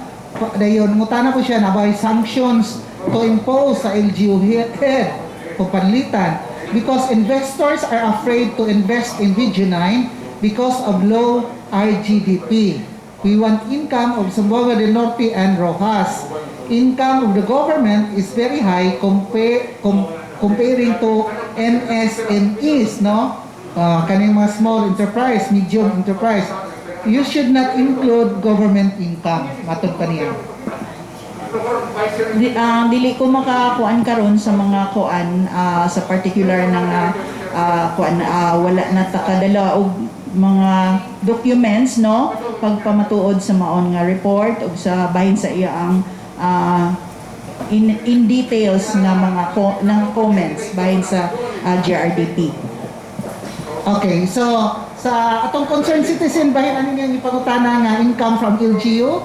dayon ngutana ko siya na by sanctions to impose sa LGU head o panlitan because investors are afraid to invest in Viginine because of low RGDP. We want income of Zamboanga del Norte and Rojas. Income of the government is very high comparing to MSMEs, no? Kaning mga small enterprise, medium enterprise. You should not include government income. Matod pa niya. Dili ko makakuan karon sa mga kuan sa particular na kuan wala na takadala og mga documents no pagpamatuod sa maon nga report ug sa bahin sa iya ang in details nga mga comments bahin sa GRDP. Okay, so sa atong concerned citizen bahin ani nga ipangutana nga income from LGU,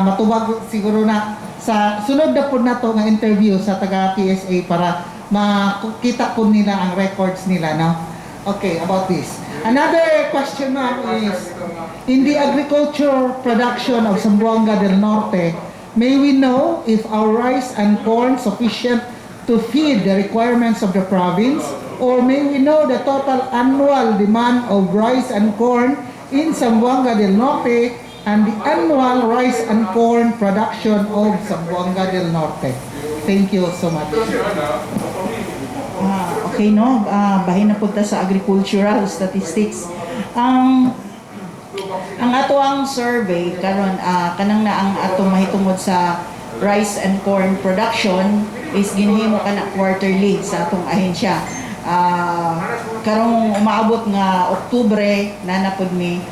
matubag siguro na sa sunod na po na to nga interview sa taga PSA para makita po nila ang records nila, no? Okay, about this. Another question ma'am is, in the agriculture production of Zamboanga del Norte, may we know if our rice and corn sufficient to feed the requirements of the province, or may we know the total annual demand of rice and corn in Zamboanga del Norte and the annual rice and corn production of Zamboanga del Norte? Thank you so much. Okay no, bahin na punta sa agricultural statistics. Ang ato ang survey karon kanang na ang ato mahitungod sa rice and corn production is ginhimo kana quarterly sa atong ahensya. Karong umaabot nga Oktubre na napod mi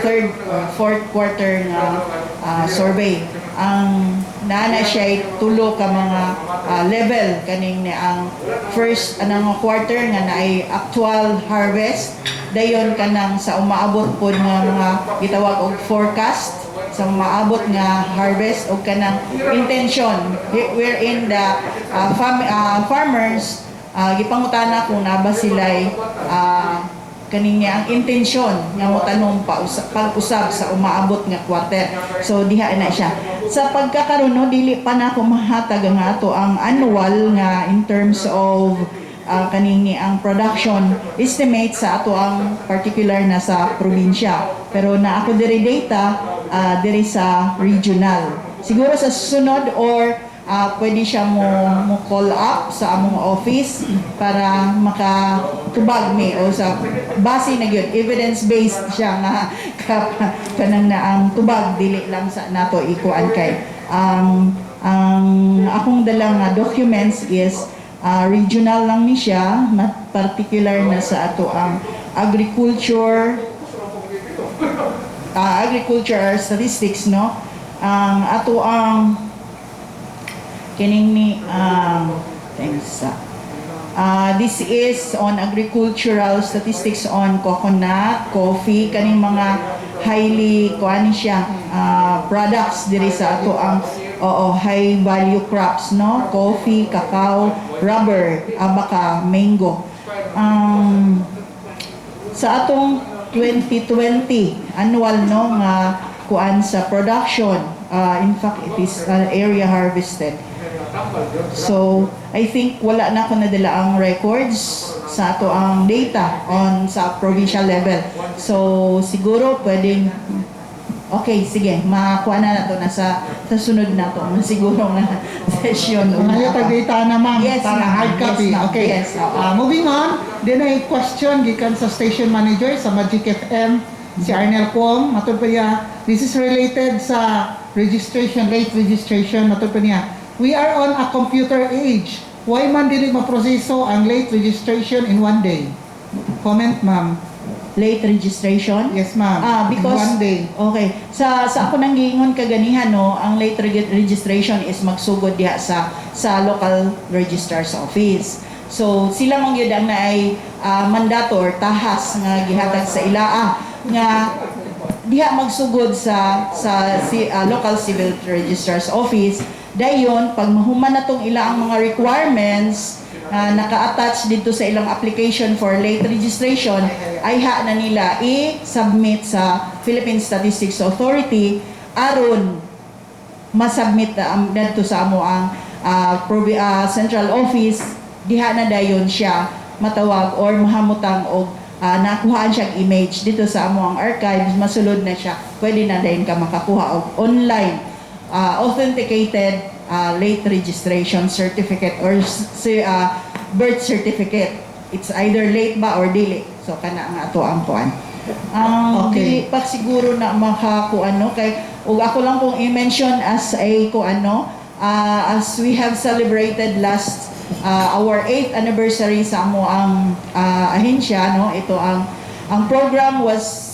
third or fourth quarter nga survey. Ang naana siya tulo ka mga level kaning ni ang first anang quarter nga naay actual harvest, dayon kanang sa umaabot pod nga mga gitawag og forecast sa maabot nga harvest o kanang intention wherein the farmers gipangutana kung naba sila'y kaning ang intensyon nga motanong pag-usab sa umaabot nga quarter. So diha na siya. Sa pagkakaroon no, dili pa na ko mahatag nga ato ang annual nga in terms of kanini ang production estimate sa ato ang particular na sa probinsya. Pero na ako diri data diri sa regional. Siguro sa sunod or pwede siya mo call up sa among office para makatubag mi o sa base na yun, evidence-based siya nga kanang na ang tubag dili lang sa nato ikuan kay ang akong dalang documents is regional lang ni siya, particular na sa ato ang agriculture statistics, no? Ang ato ang kining ni thanks. This is on agricultural statistics on coconut, coffee, kaning mga highly kuan siya products diri sa ato ang high value crops, no? Coffee, cacao, rubber, abaka, mango. Sa atong 2020 annual, no, nga kuan sa production, in fact it is area harvested. So I think wala na ako nadala ang records sa ato ang data on sa provincial level. So siguro pwedeng okay, sige, makakuha na nato na sa sunod na to. Siguro na session. Ngayon tag-data na ma'am, Yes, para ma'am. hard copy. Yes, ma'am. Okay. Yes, oo. Moving on, din ay question gikan sa station manager sa Magic FM, si Arnel Kwong. Matod pa niya, this is related sa registration, late registration. Matod pa niya, we are on a computer age. Why man dili maproseso ang late registration in one day? Comment, ma'am. Late registration? Yes, ma'am. Because in one day. okay. Sa ako nang giingon kaganihan, no, ang late registration is magsugod diha sa local registrar's office. So sila man gyud ang naay mandato or tahas nga gihatag sa ilaa nga diha magsugod sa local civil registrar's office. Dayon pag mahuman na tong ilaang mga requirements naka-attach dito sa ilang application for late registration, ay na nila i-submit sa Philippine Statistics Authority aron ma-submit dito sa amo ang central office, diha na dayon siya matawag or mahamutang og nakuhaan siyang image dito sa amo ang archives, masulod na siya, pwede na dayon ka makakuha og online authenticated late registration certificate or birth certificate. It's either late ba or dili. So kana ang ato ang kuan. Okay. Dili pa siguro na makakuan, no, kay ug ako lang pong i-mention as a kuan, no, as we have celebrated last our 8th anniversary sa amo ang ahensya, no. Ito ang program was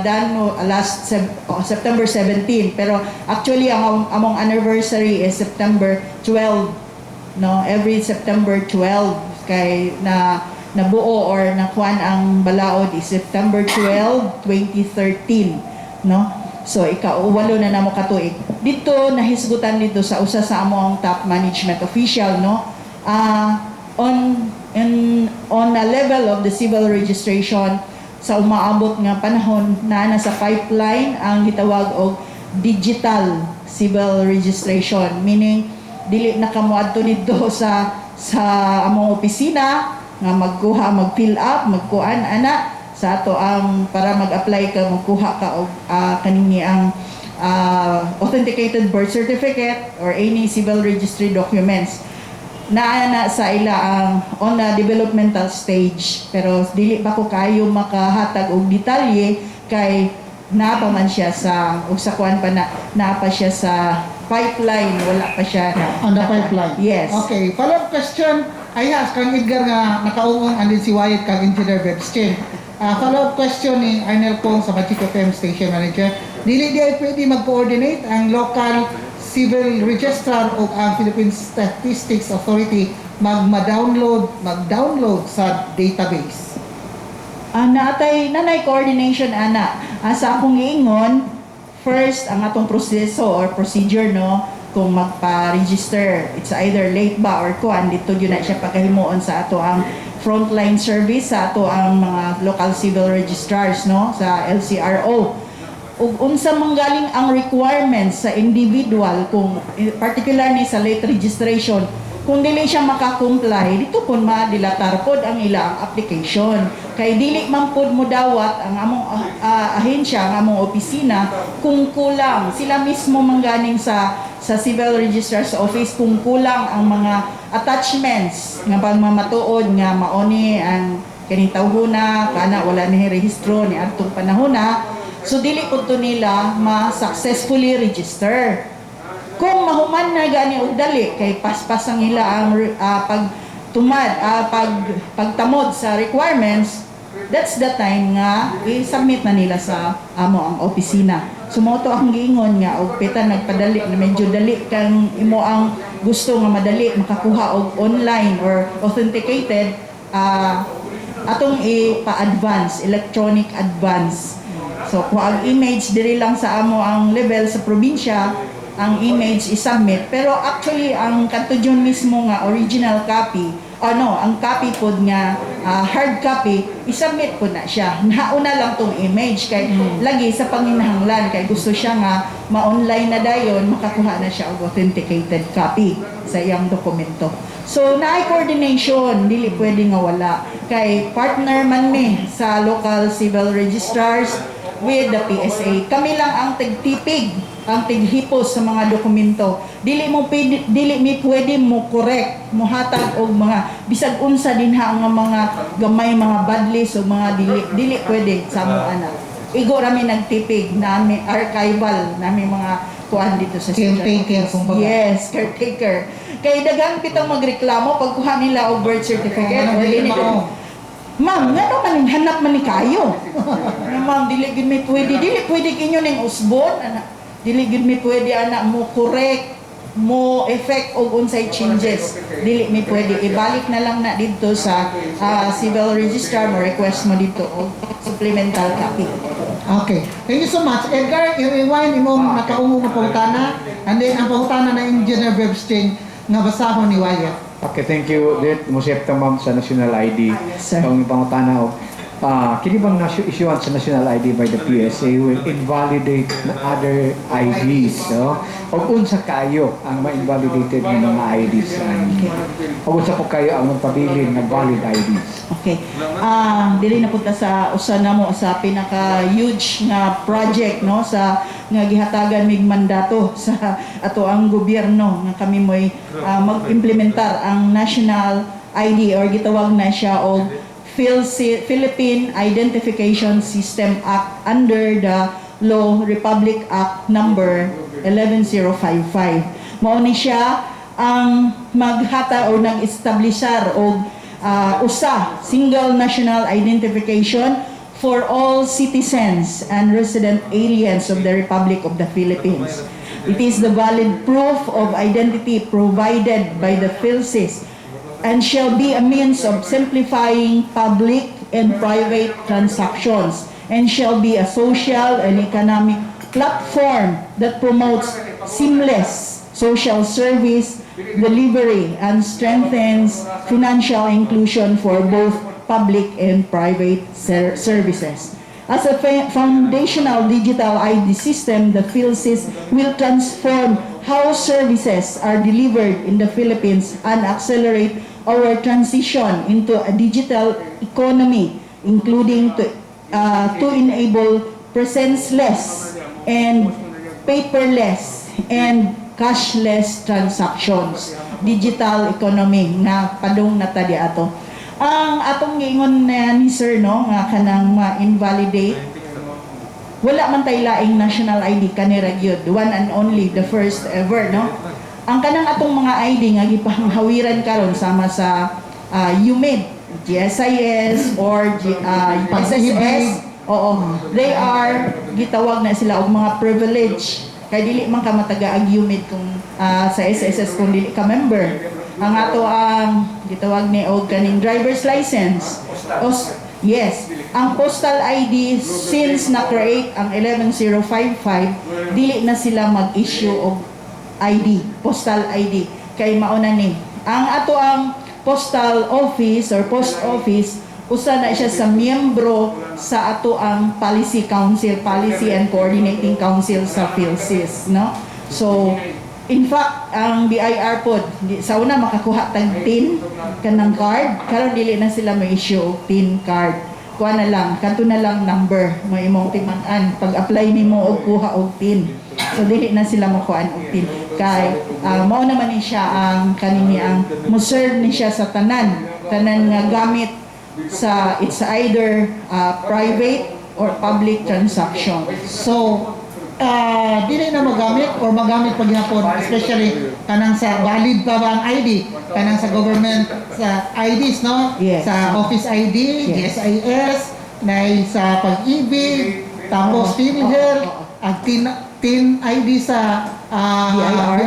done last September 17, pero actually ang among anniversary is September 12, no, every September 12 kay nabuo or nakuan ang balaod is September 12, 2013, no. So ika-walo na namo katuig dito nahisgutan dito sa usa sa among top management official, no, on a level of the civil registration sa umaabot nga panahon na nasa pipeline ang gitawag og digital civil registration, meaning dili na kamo adto dito sa among opisina nga mag-fill up, magkuan ana sa ato ang para mag-apply ka, magkuha ka og kanini ang authenticated birth certificate or any civil registry documents na sa ila ang on a developmental stage, pero dili pa ko kayo makahatag og detalye kay napa man siya sa kuan pa napa siya sa pipeline, wala pa siya On the pipeline. Yes. Okay, follow-up question. Ay kang Edgar nga nakaungong andin si Wyatt kang Engineer Webster. Follow-up question ni Arnel Kong sa Magic FM Station Manager. Dili di ay pwede mag-coordinate ang local civil registrar o ang Philippine Statistics Authority mag-download sa database? Nanay coordination ana. Sa akong giingon, first ang atong proseso or procedure, no, kung magpa-register, it's either late ba or kuan, dito yun na siya pagkahimuon sa ato ang frontline service, sa ato ang mga local civil registrars, no, sa LCRO. Ug unsa manggaling ang requirements sa individual, kung particularly sa late registration, kung dili siya makakomply dito kun madilatar pod ang ilang application kay dili man pod mo dawat ang among ahensya ang among opisina kung kulang sila mismo mangganing sa civil registrar's office kung kulang ang mga attachments nga pagmamatuod nga maoni ang kaning tawhuna kana wala ni rehistro ni adtong panahona so dili pud to nila ma-successfully register. Kung mahuman na gani og dali kay paspas ang ila ang pagtamod sa requirements, that's the time nga i-submit na nila sa amo ang opisina. So mo to ang giingon nga og pita nagpadali na medyo dali kang imo ang gusto nga madali makakuha og online or authenticated atong ipa-advance electronic advance. So kung ang image diri lang sa amo ang level sa probinsya ang image i-submit pero actually ang katudyon mismo nga original copy ang copy pod nga hard copy i-submit po na siya nauna lang tong image kay lagi sa panginahanglan kay gusto siya nga ma-online na dayon makakuha na siya og authenticated copy sa iyang dokumento so naay coordination dili pwede nga wala kay partner man mi sa local civil registrars with the PSA kami lang ang tigtipig ang tighipos sa mga dokumento dili mi pwede mo correct mo hatag og mga bisag unsa dinha nga mga gamay mga badlis o mga dili pwede sa mo anak igo rami nagtipig nami archival nami mga kuan dito sa Caretaker, kumbaga. yes caretaker kay daghang pitong magreklamo pagkuha nila og birth certificate or Dili dili mao. Ma'am, ngano man hanap man ni kayo? Ma'am, dili gid mi pwede kinyo ning usbon anak. Dili gid mi pwede anak mo correct mo effect og unsay changes. Dili mi pwede ibalik na lang na dito sa civil registrar mo request mo dito og supplemental copy. Okay. Thank you so much. Edgar, i-rewind imong nakaungo nga pangutana and then ang pangutana na Engineer Webstring nga basahon ni Wyatt. Okay, thank you. Dit mosepta ma'am sa national ID. Sir. Ang pangutana og kini bang issuance sa national ID by the PSA will invalidate na other IDs, no? O unsa kayo ang ma-invalidated ng mga IDs? O unsa po kayo ang magpabilin ng valid IDs? Okay. Dili na punta sa usa na mo sa pinaka huge nga project no sa nga gihatagan mig mandato sa ato ang gobyerno nga kami mo'y mag-implementar ang national ID or gitawag na siya og Philippine Identification System Act under the Law Republic Act number 11055. Mao ni siya ang maghata o nang establisar og single national identification for all citizens and resident aliens of the Republic of the Philippines. It is the valid proof of identity provided by the PhilSys and shall be a means of simplifying public and private transactions and shall be a social and economic platform that promotes seamless social service delivery and strengthens financial inclusion for both public and private services. As a foundational digital ID system, the PhilSys will transform how services are delivered in the Philippines and accelerate our transition into a digital economy, including to enable presenceless and paperless and cashless transactions. Digital economy nga padung na tadi ato. Ang atong giingon na ni sir no nga kanang ma-invalidate wala man tay laing national ID kanira gyud, one and only, the first ever no. Ang kanang atong mga ID nga gipanghawiran karon sama sa UMID, GSIS or SSS, they are gitawag na sila og mga privilege kay dili man ka mataga-ag UMID kung sa SSS kung dili ka member. Ang ato ang gitawag ni og kaning driver's license. Yes, ang postal ID since na-create ang 11055, dili na sila mag-issue og ID, postal ID kay mauna ni. Ang ato ang postal office or post office usa na siya sa miyembro sa ato ang policy council, policy and coordinating council sa PhilSys, no? So In fact, ang BIR po, sa una makakuha tag tin kanang card, karon dili na sila may issue og tin card. Kuha na lang, kanto na lang number mo imong timan-an. Pag-apply nimo og kuha og tin. So dili na sila makuhaan og tin. Kay mao naman ni siya ang kanini ang mo-serve ni siya sa tanan nga gamit sa it's either private or public transaction. So, dili na magamit or magamit paghapon, especially kanang sa valid pa ba ang ID, kanang sa government sa IDs, no? Yes. Sa office ID, Yes. GSIS, na sa pag-ibig, tapos PhilHealth, ang tin ID sa BIR. BIR,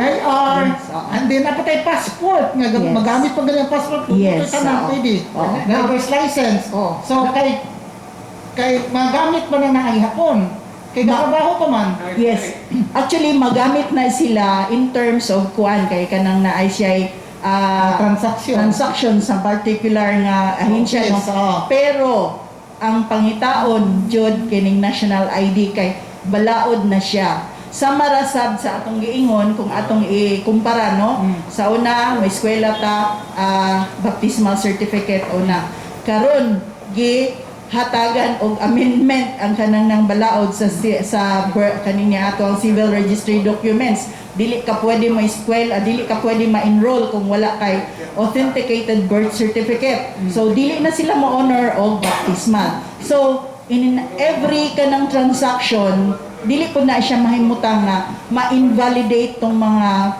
Yes, oo. and then napatay passport, nga Yes. magamit pa ganyan passport, Yes, kanang oo. pwede. Oo. Driver's license. Oo. So, kay magamit pa na ang hapon. Kay nakabaho pa man. Yes. Actually, magamit na sila in terms of kuan kay kanang na ICI transaction sa particular nga ahensya. Yes, No? oo. Pero, ang pangitaon, jud kining national ID kay balaod na siya. Sa marasab sa atong giingon, kung atong ikumpara, no? Sa una, may eskwela ta, baptismal certificate una. Karon hatagan og amendment ang kanang nang balaod sa kaninya ato ang civil registry documents. Dili ka pwede ma-eskwela, dili ka pwede ma-enroll kung wala kay authenticated birth certificate. So dili na sila mo-honor og baptismal. So in every kanang transaction, dili po na siya mahimutang na ma-invalidate tong mga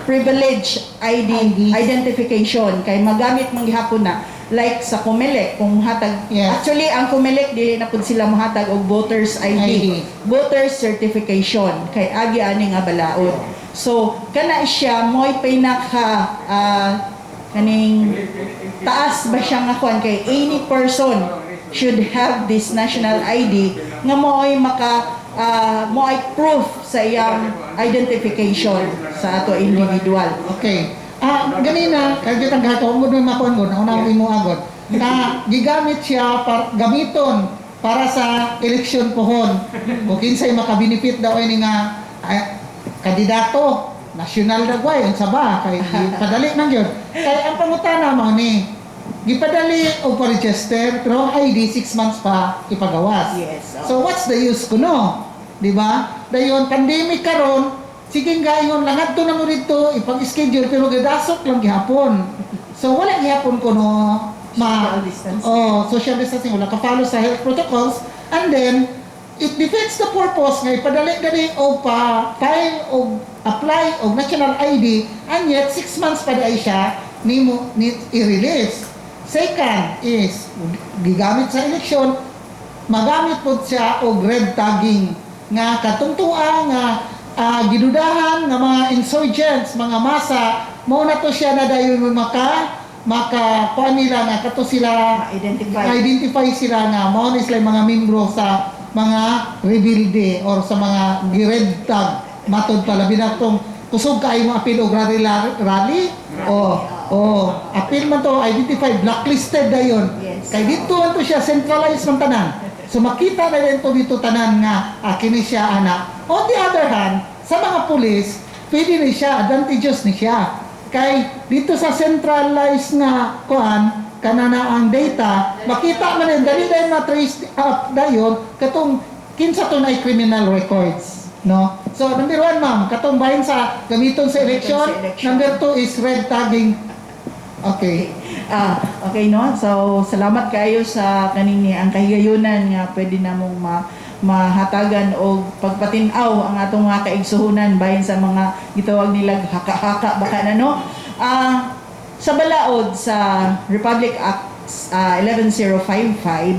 privilege ID identification kay magamit man gihapon na like sa COMELEC kung hatag Yes. actually ang COMELEC dili na pud sila mohatag og voters ID, voters certification kay agi ani nga balaod. So kana siya moy pinaka kaning taas ba siya nga kuan kay any person should have this national ID nga mo'y mo'y proof sa iyang identification sa ato individual. Okay. Ganina, kaya kitang gatong mo nung makuan ko, nauna mo agad, na gigamit siya gamiton para sa eleksyon pohon. Kung kinsay makabenefit daw ini nga kandidato, national dagway, unsa ba? Kay padali man yun. Kaya ang pangutana mo ni, gipadali o pa-register, pero ang ID 6 months pa ipagawas. Yes. So what's the use kuno? Di ba? Dayon pandemic karon, sige gayon lang adto na mo dito ipag-schedule pero gadasok lang gihapon. So wala gihapon kuno Social distancing. social distancing wala ka follow sa health protocols, and then it defeats the purpose nga ipadali-dali o pa-file o apply o national ID, and yet 6 months pa di siya ni i-release. Second is gigamit sa eleksyon, magamit po siya og red tagging nga katungtuan nga gidudahan nga mga insurgents, mga masa, mao na to siya na dayon maka kuan nila nga kato sila identify sila nga mao ni sila mga membro sa mga rebelde or sa mga red tag matod pala binatong kusog kay mo apil og rally apil man to identify blacklisted dayon. Yes. Kay dito man to siya centralized man tanan. So makita na rin to dito tanan nga kini siya ana. On the other hand, sa mga pulis, pwede ni siya, advantageous ni siya. Kay dito sa centralized nga kuan kanana ang data, makita man rin dali na trace up dayon katong kinsa to na criminal records, no? So number 1 ma'am, katong bahin sa gamiton sa election. Number 2 is red tagging. Okay. Okay no. So salamat kayo sa kanini ang kahigayunan nga pwede namong mahatagan o pagpatin-aw ang atong mga kaigsuhunan bahin sa mga gitawag nilang haka-haka baka na no. Sa balaod sa Republic Act 11055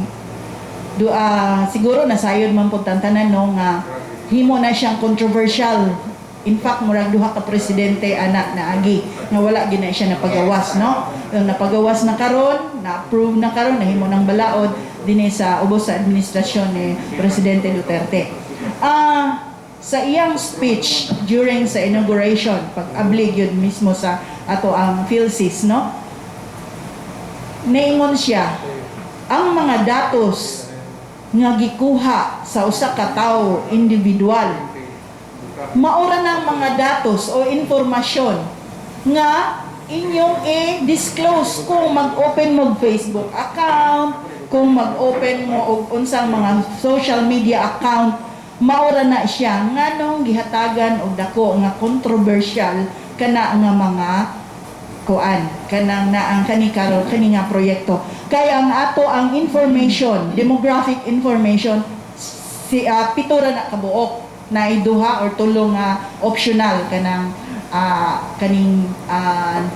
siguro nasayod man pud tantanan no nga himo na siyang controversial. In fact, murag duha ka presidente anak na agi nga wala gina siya napagawas, no? Yung napagawas na karon, na-approve na karon, nahimo ng balaod dinhi sa ubos sa administrasyon ni Presidente Duterte. Sa iyang speech during sa inauguration, pag-ablig yun mismo sa ato ang PhilSys, no? Naingon siya, ang mga datos nga gikuha sa usa ka tawo individual maura ng mga datos o informasyon nga inyong i-disclose kung mag-open mo Facebook account, kung mag-open mo og unsang mga social media account, maura na siya nganong gihatagan og dako nga controversial kana nga mga kuan kanang naang kani nga proyekto. Kaya ang ato ang information, demographic information, pitura na kabuok na iduha or tulong nga optional kanang kaning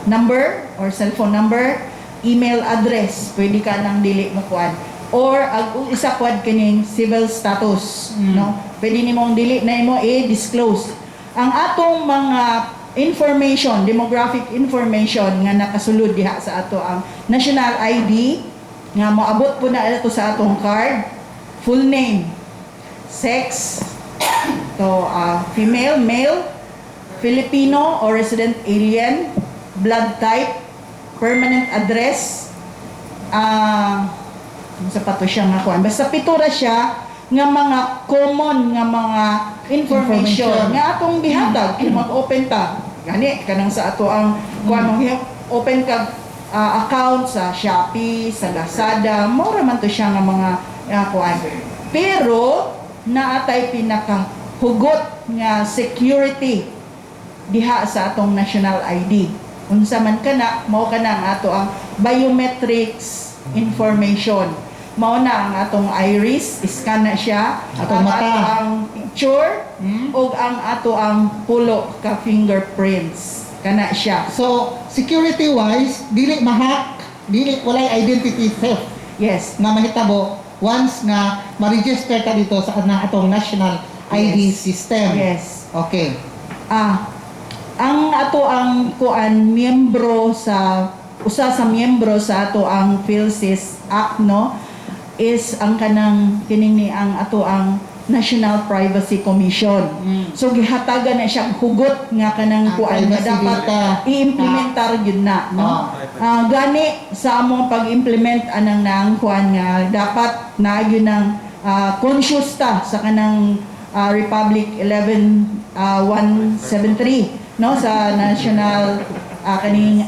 number or cellphone number, email address, pwede ka nang dili mo kuan, or isa kwad kaning civil status, no, pwede nimong dili na imo i-disclose ang atong mga information, demographic information nga nakasulod diha sa ato ang national ID nga moabot po na ato sa atong card, full name, sex, female, male, Filipino or resident alien, blood type, permanent address, sa pato siya nga kuan. Basta pitura siya nga mga common nga mga information nga atong gihatag kung mag-open ta. Gani kanang sa ato ang kuan open ka account sa Shopee, sa Lazada, mura man to siya nga mga kuan. Pero naatay pinakahugot nga security diha sa atong national ID. Unsa man kana, mao kana ang ato ang biometrics information. Mao na ang atong iris, scan na siya, Atong ang mata. ato ang picture, ug ang ato ang pulo ka fingerprints. Kana siya. So, security-wise, dili mahack, dili walay identity theft Yes. nga mahitabo once nga ma-register ka dito sa atong national ID Yes. system. Yes. Okay. Ang ato ang kuan miyembro sa usa sa miyembro sa ato ang PhilSys Act, no, is ang kanang kining ang ato ang National Privacy Commission. So gihatagan na siya hugot nga kanang kuan nga privacy dapat data. i-implementar yun na, no. Gani sa among pag-implement anang nang kuan nga dapat na yun ang conscious ta sa kanang Republic 113, no, sa National kaning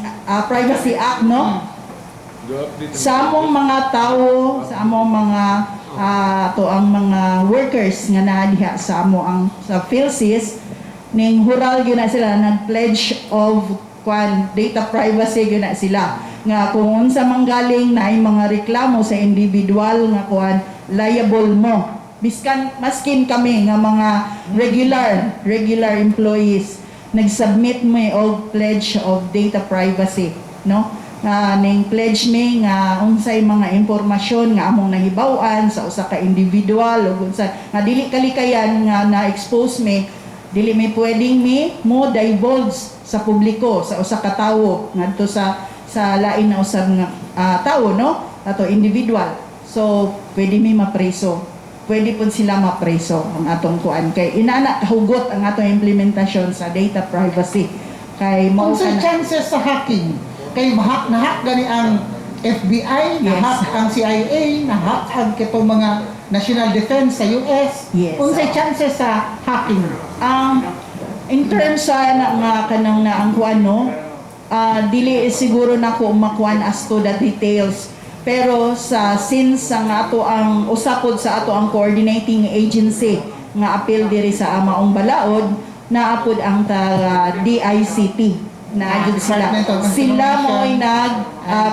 Privacy Act, no. Sa among mga tao, sa among mga to ang mga workers nga naa diha sa amo ang sa PhilSys, ning hural gyud na sila nag-pledge of data privacy gyud na sila nga kung unsa manggaling na mga reklamo sa individual nga liable mo, maskin kami nga mga regular employees nag-submit mo og pledge of data privacy, no, ning pledge me nga unsay mga impormasyon nga among nahibaw-an sa usa ka individual o unsa nga dili kalikayan nga na-expose me, dili mi pwedeng mo divulge sa publiko sa usa ka tawo ngadto sa lain na usab nga tawo, no, ato individual. So pwede mi mapreso, pwede pud sila mapreso ang atong kuan kay inana kahugot ang atong implementasyon sa data privacy kay mao Unsay kana chances sa hacking? Kay nahack gani ang FBI, Yes. nahack ang CIA, nahack ang kitong mga National Defense sa US. Yes. Unsay chances sa hacking? In terms sa nga kanang na ang kuan, no, dili siguro nako makuan as to the details, pero since ang ato ang usapod sa ato ang coordinating agency nga apil diri sa Amaong Balaod, naapod ang DICT na jud sila. Department of Sila Information mo'y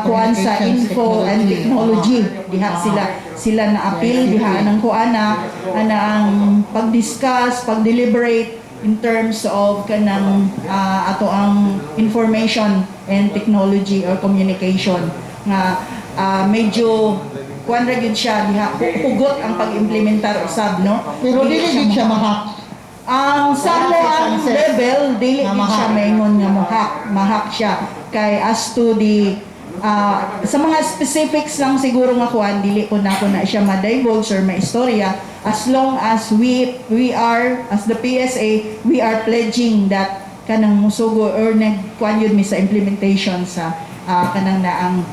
kuan sa Communications info and technology. Diha sila na apil diha anang kuana ang pag-discuss, pag-deliberate in terms of kanang ato ang information and technology or communication nga medyo kuan ra gyud siya diha hugot ang pag-implementar usab, no. Pero dili gid siya mahack. Ang sa mo ang level dili Na gid siya maingon nga mahak siya kay as to the sa mga specifics lang siguro nga kuan dili ko na siya ma-divulge or ma-istorya, as long as we are as the PSA we are pledging that kanang musugo or nagkuan yun mi sa implementation sa kanang naang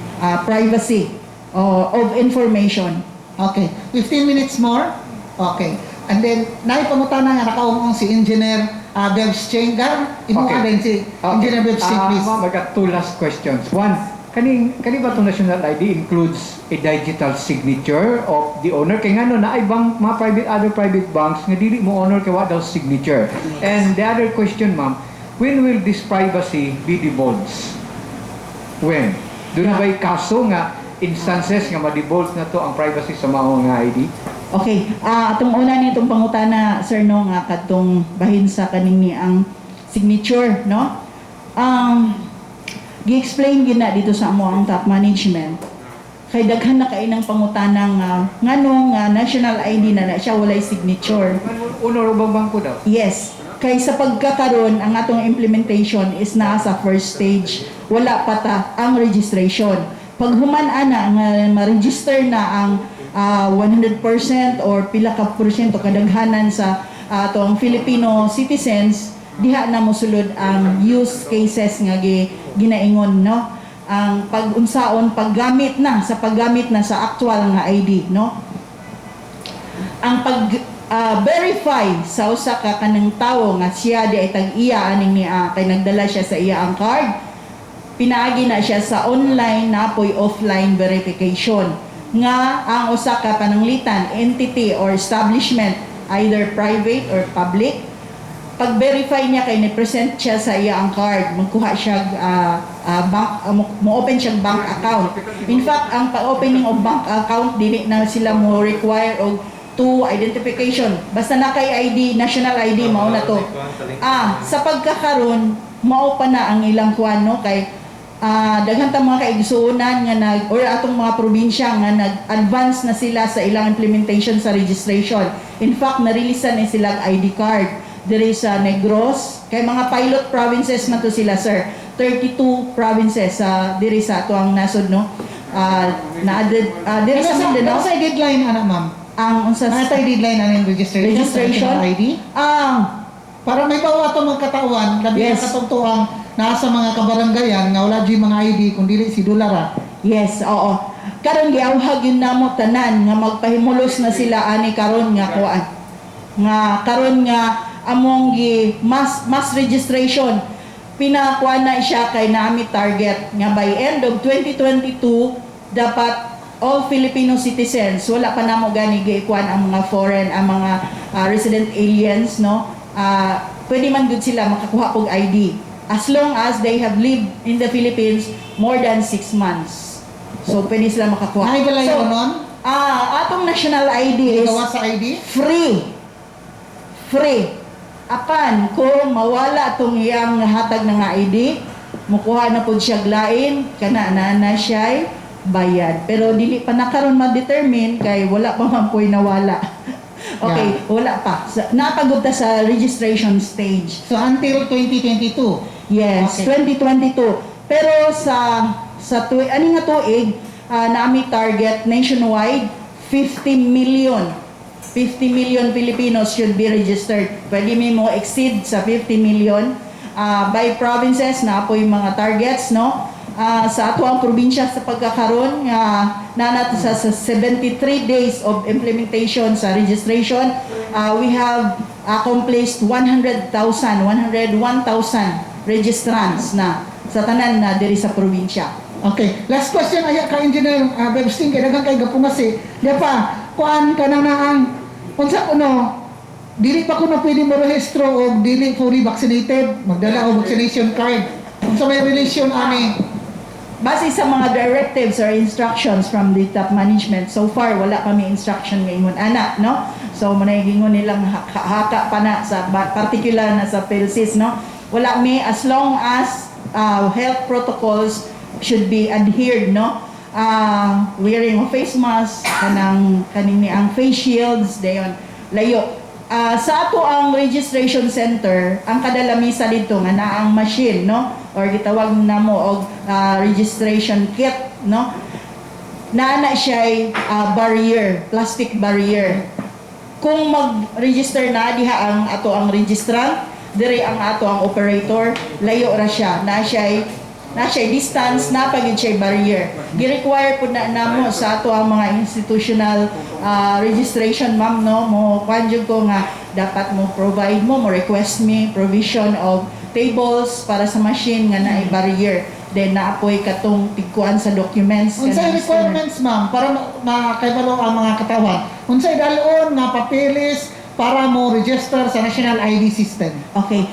privacy of information. Okay. 15 minutes more. Okay. And then, naipangutana nga nakaungong si Engineer Bebs Chengar, imuha din si Engineer Bebs Cheng, please. Ma'am, I got two last questions. One, kani ba itong national ID includes a digital signature of the owner? Kaya nga no, na ay mga other private banks nga dili mo honor kaya daw signature. And the other question, ma'am, when will this privacy be divulged? When? Doon na ba'y kaso nga instances nga ma-divulge na to ang privacy sa mga ID? Okay, atong una nitong pangutana, sir, no, nga katong bahin sa kaning ni ang signature, no? Gi-explain gina dito sa amo ang top management. Kay daghan na kay ng pangutana nga national ID na siya walay signature. Honor bang bangko daw? Yes. Kay sa pagkakaroon, ang atong implementation is na sa first stage. Wala pa ta ang registration. Pag human ana nga ma-register na ang 100% or pila ka porsyento kadaghanan sa atong Filipino citizens, diha na mosulod ang use cases nga ginaingon, no? Ang pag-unsaon paggamit na sa actual nga ID, no? Ang verify sa usa ka kanang tawo nga siya di ay tag-iya aning ni kay nagdala siya sa iya ang card, pinaagi na siya sa online na apoy offline verification nga ang usa ka pananglitan entity or establishment either private or public pag-verify niya kay ni-present siya sa iya ang card, magkuha siya mo-open siya bank account. In fact, ang pag-opening of bank account dili na sila mo require og to identification. Basta na kay ID, national ID, mao na to. Sa pagkakaroon, mao pa na ang ilang kuan, no? Kay daghan ta mga kaigsuonan nga or atong mga probinsya nga nag-advance na sila sa ilang implementation sa registration. In fact, na-releasean na sila ID card. There is Negros, kay mga pilot provinces na to sila, sir. 32 provinces diri sa ato ang nasod, no? Na-added diri sa Mindanao. Ano sa deadline, ma'am? Ang unsa Ano tayo deadline ang registration sa ID? Para may bawa itong magkatawan, labi Yes. ang katungtuang nasa mga kabaranggayan nga wala dyan mga ID kung dili si Dolara. Yes, oo. Karon giawhag yun namo tanan nga magpahimulos na sila ani karon nga kuan. Nga karon nga among mass registration pinakuan na siya kay nami target nga by end of 2022 dapat all Filipino citizens, wala pa namo gani giikuan ang mga foreign, ang mga resident aliens, no? Pwede man gud sila makakuha og ID as long as they have lived in the Philippines more than 6 months. So pwede sila makakuha. Ay, balay So, ko nun? atong national ID is Gawa sa ID? free. Apan kung mawala tong iyang hatag na nga ID, mukuha na pud siya glain kana na siya bayad. Pero dili pa na karon ma-determine kay wala pa man po'y nawala. Okay, wala pa. Napagod ta sa registration stage. So until 2022? Yes, Okay. 2022. Pero ani nga tuig, nami target nationwide 50 million Filipinos should be registered. Pwede mo exceed sa 50 million by provinces na po yung mga targets, no? Sa ato ang probinsya sa pagkakaroon nanat sa 73 days of implementation sa registration, we have accomplished 101,000 registrants na sa tanan na diri sa probinsya. Okay. Last question, aya ka Engineer Bebsting, kaya dagang kay Gapungasi. Di pa, kuan ka na ang, unsa kuno, dili pa kuno pwede mo rehistro o dili fully vaccinated, magdala o vaccination card. Unsa may relation ani? Base sa mga directives or instructions from the top management, so far wala kami instruction ngayon anak, no? So muna gingon nilang haka pa na sa particular na sa PhilSys, no? Wala mi as long as health protocols should be adhered, no? Wearing of face mask, kaning ang face shields, dayon layo. Sa ato ang registration center, ang kadalamisa dito nga naang machine, no? Or gitawag namo og registration kit, no? Naana siya barrier, plastic barrier. Kung mag-register na diha ang ato ang registrant, diri ang ato ang operator, layo ra siya. Na siya na siya distance, na pagid siya barrier. Gi-require po na namo sa ato ang mga institutional registration, ma'am, no, mo kanjud ko nga dapat mo provide mo request me provision of tables para sa machine nga naay barrier. Then naapoy katong tigkuan sa documents. Unsay kanang requirements, ma'am, para makaibalo ang mga katawan? Unsay dalon nga papeles para mo register sa National ID System? Okay.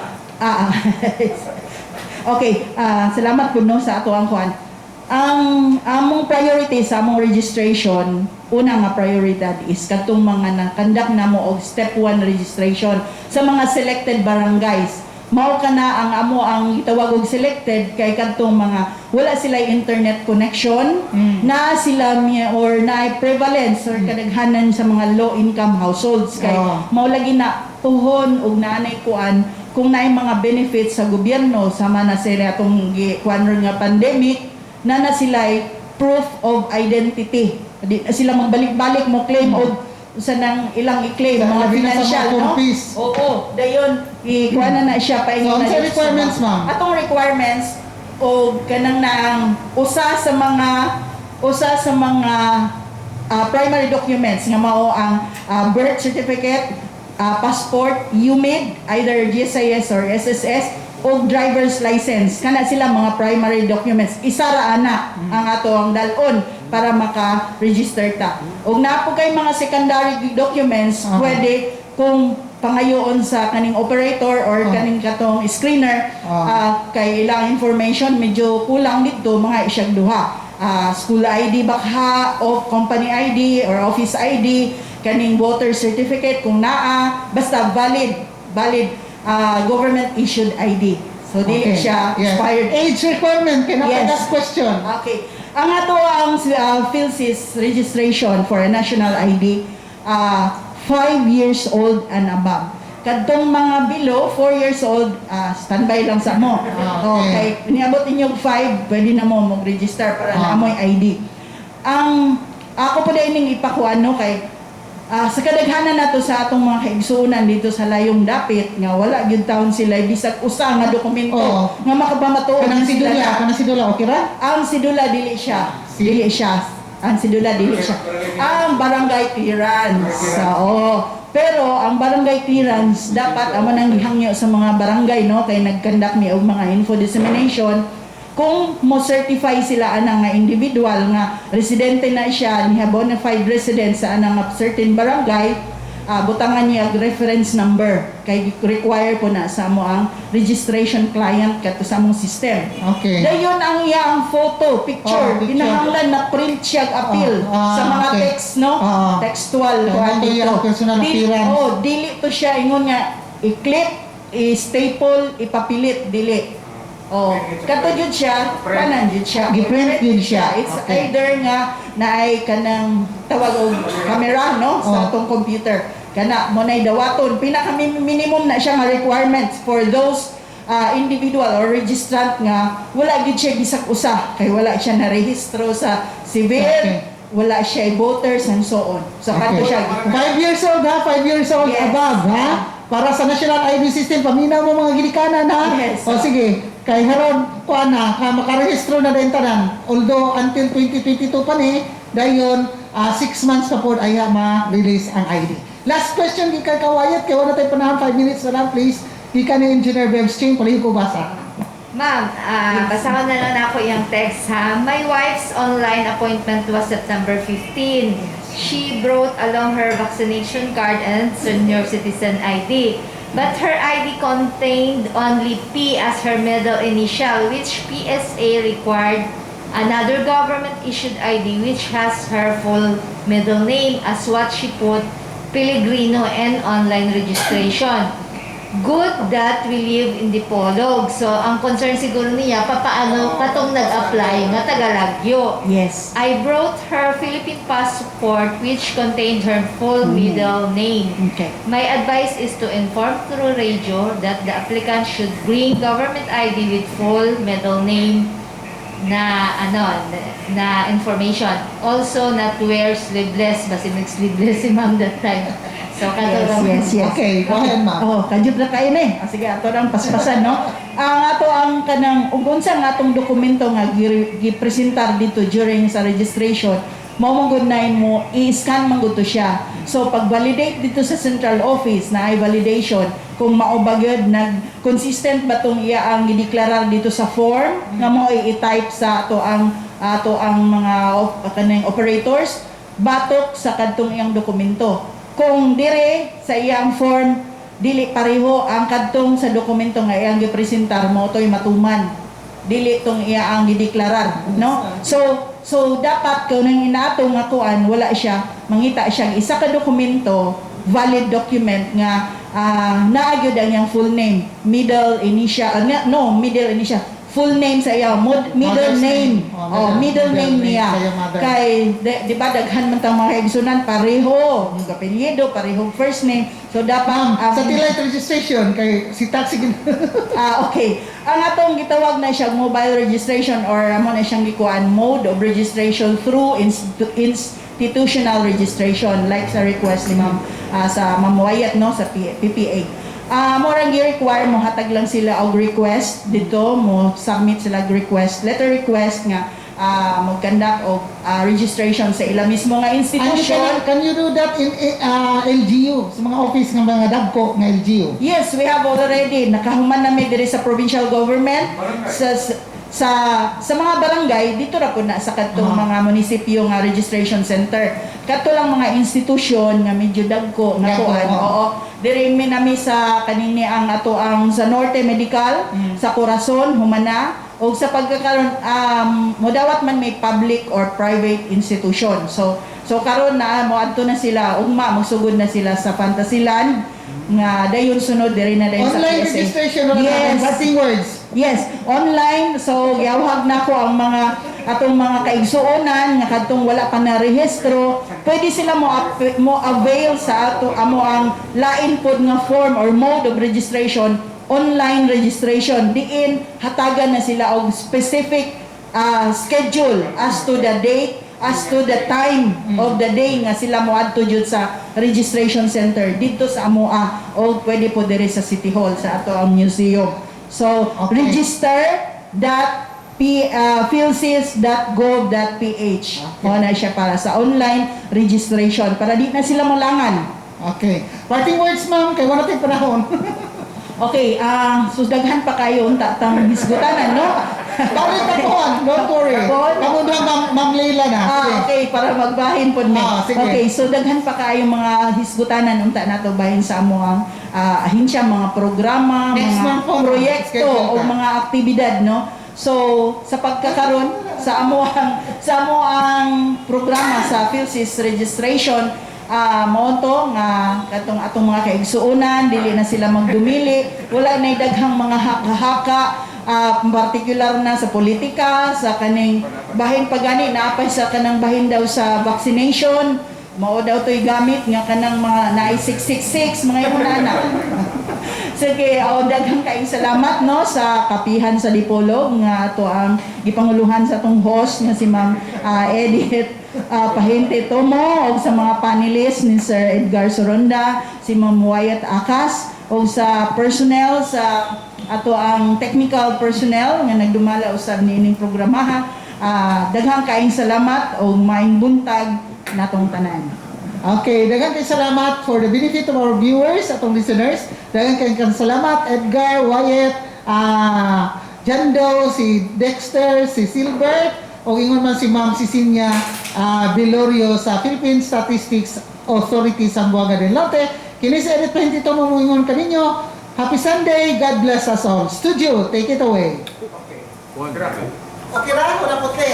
Okay, salamat po no sa ato ang kuan. Ang among priority sa among registration, una nga prioridad is katong mga nakandak namo og step 1 registration sa mga selected barangays. Mao ka na ang amo ang gitawag og selected kay kadtong mga wala sila internet connection, na sila or na prevalence or kadaghanan sa mga low income households kay mao lagi na tuhon og nanay kuan kung naay mga benefits sa gobyerno sama na sila atong kuan nga pandemic na sila proof of identity. Di na sila magbalik-balik mo claim og sa nang ilang i-claim Sa mga labi na sa financial, mga no? compis. Oo, dayon ikuha na siya pa So, unsay requirements, ma'am? Atong requirements o kanang naang usa sa mga primary documents nga mao ang birth certificate, passport, UMID, either GSIS or SSS, o driver's license. Kana sila mga primary documents. Isa ra ana ang ato ang dalon para maka-register ta. Og napo kay mga secondary documents, pwede kung pangayoon sa kaning operator or kaning katong screener, kay ilang information medyo kulang dito, mga isyag duha. School ID bakha o company ID or office ID, kaning voter certificate kung naa, basta valid government issued ID. So di siya expired. Age requirement, last question. Okay. Ang ato ang PhilSys registration for a national ID, 5 years old and above. Kadtong mga below 4 years old, standby lang sa mo. Okay. Niabot inyong 5, pwede na mo mag-register para na amoy ID. Ang ako po ining ipakuan no kay sa kadaghanan nato sa atong mga kaigsuonan dito sa layong dapit nga wala gyud taon sila bisag usa nga dokumento nga makapamatuod Kanang sidula, okay ra? ang sidula dili siya. Ang sidula dili siya. Ang barangay clearance. Pero ang barangay clearance dapat amo nang gihangyo sa mga barangay no kay nagkandak mi og mga info dissemination kung mo certify sila anang nga individual nga residente na siya, niya bona fide resident sa anang nga certain barangay, butangan niya reference number kay require po na sa mo ang registration client kato sa mong system. Okay. Dayon ang iyang picture. Kinahanglan na print siya appeal sa mga text no, textual Kaya ito personal appearance. Dili to siya ingon nga i-clip, i-staple, ipapilit, dili. Kato jud siya, kanan jud siya. Giprint jud siya. It's either nga naay kanang tawag og camera no sa atong computer. Kana mo nay dawaton pinaka minimum na siya nga requirements for those individual or registrant nga wala gid siya bisag usa kay wala siya na rehistro sa civil, wala siya voters and so on. So kanto siya 5 years old 5 years old above para sa National ID System, paminaw mo mga gilikanan ha. Yes. Sige, kay haron kuan na makarehistro na din tanan. Although until 2022 pa ni, dayon 6 months pa pod ay ma-release ang ID. Last question gikan kawayat kay wala tay panahon 5 minutes na lang please. Gikan ni Engineer Bebs Ching, pali ko basa. Ma'am, basa ko na lang ako yung text ha. My wife's online appointment was September 15. She brought along her vaccination card and senior citizen ID. But her ID contained only P as her middle initial, which PSA required another government-issued ID which has her full middle name as what she put, Pellegrino, and online registration. Good that we live in Dipolog. So, ang concern siguro niya, papaano katong nag-apply nga taga-Lagyo. Yes. I brought her Philippine passport which contained her full middle name. Okay. My advice is to inform through radio that the applicant should bring government ID with full middle name na information. Also, not wear sleeveless. Basta nag-sleeveless si ma'am that time. So, katulong. Yes. Okay, go ahead, ma'am. Oh, kadyo na kayo na eh. Sige, ato ang paspasan, no? Ang ato ang kanang, unsa nga atong dokumento nga gipresentar dito during sa registration, mao man mo, i-scan man gud to siya. So, pag-validate dito sa central office na ay validation, kung mao ba gyud nag-consistent ba tong iya ang gideklarar dito sa form, nga mo i-type sa ato ang mga kanang operators, batok sa kadtong iyang dokumento. Kung dire sa iyang form dili pareho ang kadtong sa dokumento nga iyang gipresentar mo to'y matuman, dili tong iya ang gideklarar, no? So dapat kung nang inato nga kuan wala siya mangita siyang isa ka dokumento, valid document nga naa gyud ang iyang full name, middle initial, full name sa iya, middle Mother's name. name. Oh, Middle name sa niya. iyang mother. Kay di ba daghan man tang mga igsunan pareho, yung apelyido pareho first name. So dapat Ma'am, sa T-Light registration, kay si taxi okay. Ang atong gitawag na siya mobile registration or amo na siyang gikuan mode of registration through institutional registration like sa request ni Ma'am sa Ma'am Wayat, no, sa PPA. Mo rang gi-require mo hatag lang sila og request dito, mo submit sila og request, letter request nga mag-conduct og registration sa ila mismo nga And institution. can you do that in LGU? Sa mga office ng mga dagko ng LGU? Yes, we have already. Nakahuman namin diri sa provincial government, sa mga barangay, dito ra po na sa katong mga munisipyo nga registration center. Kato lang mga institusyon nga medyo dagko nga Dagko, kuan. oo. Oo. Diri mi nami sa kanini ang ato ang sa Norte Medical, sa Corazon, Humana, o sa pagkakaroon modawat man may public or private institution. So karon na mo adto na sila ugma magsugod na sila sa Fantasiland nga dayon sunod diri na dayon sa Online PSA. registration, wala Yes. na fighting words. Yes, online. So giyawhag na ko ang mga atong mga kaigsuonan nga kadtong wala pa na rehistro, pwede sila mo avail sa ato amo ang lain pod nga form or mode of registration, online registration. Diin hatagan na sila og specific schedule as to the date, as to the time of the day nga sila mo adto jud sa registration center dito sa amoa o pwede po diri sa City Hall sa ato ang museum. So Okay. register.philsys.gov.ph mo na siya para sa online registration para di na sila malangan. Okay. Parting words, ma'am, kay wala tayong panahon. Okay, susdaghan pa kayo unta tang hisgutanan, no? Balik na po, don't worry. Bon? Kamu na, Ma'am Leila na. Sige. Okay, para magbahin po ni. Sige. Okay, so daghan pa kayo mga hisgutanan unta nato bahin sa amo ang ahinsya, mga programa, Next mga month po, proyekto schedule o ka. mga aktibidad, no? So, sa pagkakaroon sa amo ang programa sa PhilSys registration, mao to nga katong atong mga kaigsuonan dili na sila magdumili, wala na daghang mga haka-haka, particular na sa politika, sa kaning bahin pagani naapay sa kanang bahin daw sa vaccination, mao daw to'y gamit nga kanang mga naay 666 mga imunana. Sige, daghang kaayong salamat, no, sa kapihan sa Dipolog nga ato ang gipanguluhan sa atong host nga si Ma'am Edith Pahente Tomo, o sa mga panelists ni Sir Edgar Soronda, si Ma'am Wayat Akas, o sa personnel sa ato ang technical personnel nga nagdumala usab niining programaha. Daghang kaayong salamat o maayong buntag natong tanan. Okay, daghang kay salamat for the benefit of our viewers, atong listeners. Daghang kay salamat Edgar, Wyatt, Jando, si Dexter, si Silbert, o ingon man si Ma'am Cecilia Vilorio sa Philippine Statistics Authority sa Buanga del Norte. Kini si Edith Pahente Tomo mo ingon kaninyo. Happy Sunday, God bless us all. Studio, take it away. Okay ra, wala puti.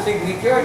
Signature